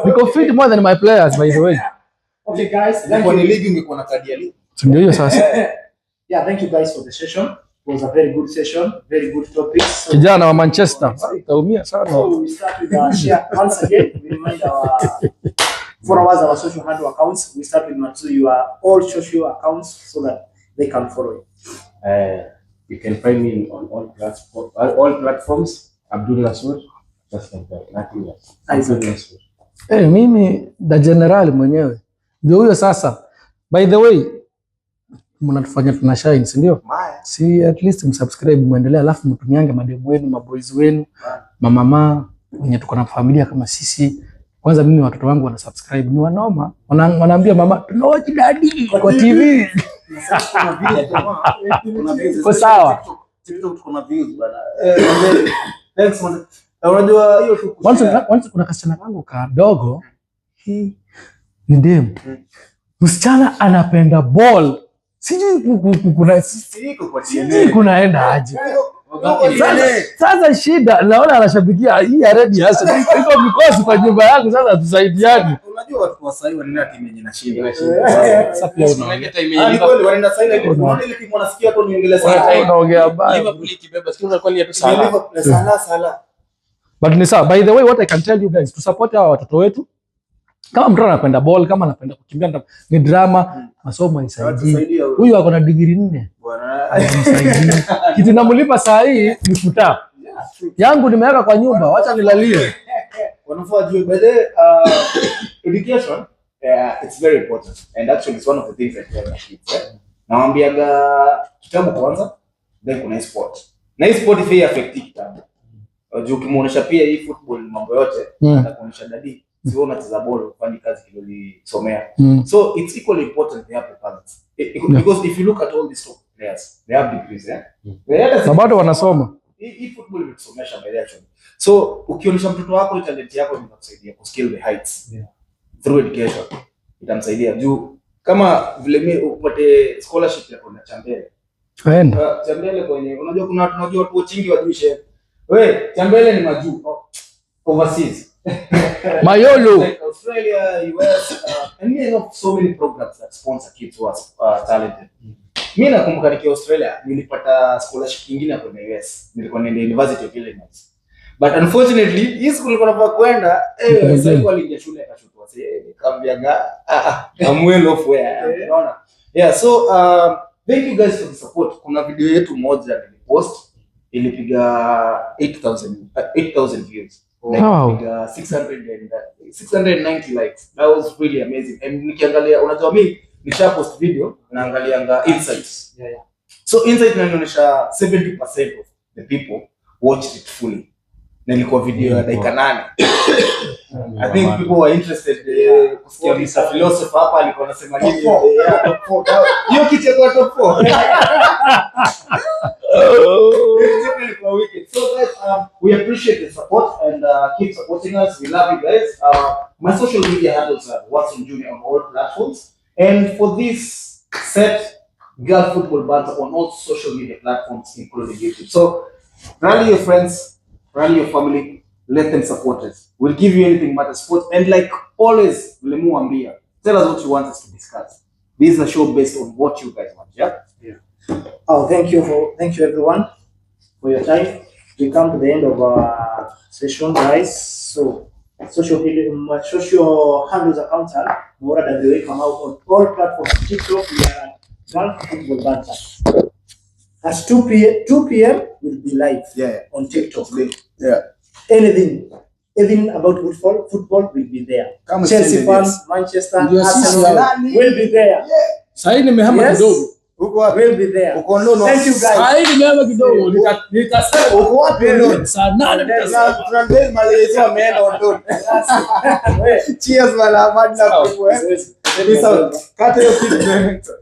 Niko fit more than my players by the way. Okay guys, thank you. Ni league ungekuwa na kadi ya league. Ndio hiyo sasa. Yeah, thank you guys for the session. It was a very good session, very good topics. Kijana wa Manchester. Utaumia sana. So we start with our share once again. We remind our followers our social handle accounts. We start with Matsu, your all social accounts so that they can follow you. You can find me on all platforms. Abdul Nasur, just like that. Nothing else. Mimi da general mwenyewe ndio huyo sasa. By the way, mnatufanya tuna shine, si ndio? Si at least msubscribe muendelee, alafu mtumiange mademu wenu, maboys wenu, mamama wenye tuko na familia kama sisi. Kwanza mimi watoto wangu wana subscribe, ni wanoma. Wanaambia mama, tunawatch daddy kwa TV. Kwa sawa. TikTok tuko na views bana. Thanks man. Unajua hiyo tu. Once kuna kasichana kangu kadogo, hii ni dem. Msichana anapenda ball. Sijui kunaenda aje. Sasa shida naona anashabikia hii ya Red Hasa. Iko mikosi kwa nyumba yangu sasa tusaidiane. Unajua watu wa sasa wanaenda timu yenye inashinda. Sasa pia unaongea time yenye Liverpool wanaenda sasa ile unaona ile timu unasikia hapo niongelea sana. Unaongea baya. Liverpool ikibeba siku za kwani yetu sana. But ni sawa. By the way, what I can tell you guys, to support hawa watoto wetu. Kama mtu anapenda ball, kama anapenda kukimbia, ni drama, masomo isaidie. Huyu ako na degree 4. Bwana. Aisaidie. Kitu namlipa saa hii ni futa. Yangu nimeweka kwa nyumba, wacha nilalie. wanafaa juu by the education it's very important and actually it's one of the things that I kids. Nawaambiaga kitabu kwanza then kuna sport. Na sport ifai affect kitabu. Juu kimuonesha pia hii football mambo yote na kuonesha dadi sio unacheza ball ufanye kazi kilisomea. So it's equally important they have the talents. Because if you look at all these top players they have degrees na bado wanasoma. Hii football imesomesha by actually. So ukionyesha mtoto wako talent yako inakusaidia ku scale the heights through education. Itamsaidia juu kama vile mimi upate scholarship ya kwenda Chambele. Chambele kwenye unajua watu wachingi wajui wewe Chambele ni majuu overseas. Mayolo Like Australia, US, and we have so many programs that sponsor kids who are talented. Mimi nakumbuka nikiwa Australia nilipata scholarship nyingine kwenda US. Nilikuwa naenda University of Illinois. But unfortunately, hii school nilikuwa napaka kwenda sasa waliingia shule akashutwa. Nikamwambia I'm well off where. Unaona? Yeah, so thank you guys for the support. Kuna video yetu moja nilipost ilipiga 8,000 views. Like 690 likes. That was really amazing. And nikiangalia unajua mimi nisha post video naangalianga insights. So insight inaonyesha 70% of the people watched it fully. Na ilikuwa video ya dakika 8. I think people were interested kusikia Mr. Philosopher hapa alikuwa anasema nini hiyo kitu ya top 4. So guys, we appreciate the support and keep supporting us. We love you guys. My social media handles are Watson Junior on all platforms. And for this set, Gulf Football Banter on all social media platforms, including YouTube. So rally your friends, rally your family, let them support us. We'll give you anything but a sport. And like always, Liam Rosenior, tell us what you want us to discuss. This is a show based on what you guys want. Yeah. Oh, thank you everyone for your time. We come to the end of our session, guys. So social handles accounts are more than the way come out on all platforms. TikTok, we are at Gulf Football Banter. At 2 p.m. we'll be live on TikTok. Yeah. Anything about football will be there. Chelsea fans, Manchester, Arsenal will be there. Sasa nimehama kidogo. Will be there. Thank you guys. Sasa nimehama kidogo. Nitasema uko wapi leo? Sana tunambeza Malaysia ameenda London. Cheers man, Ahmad na kwa. Peace out. Kata hiyo kitu.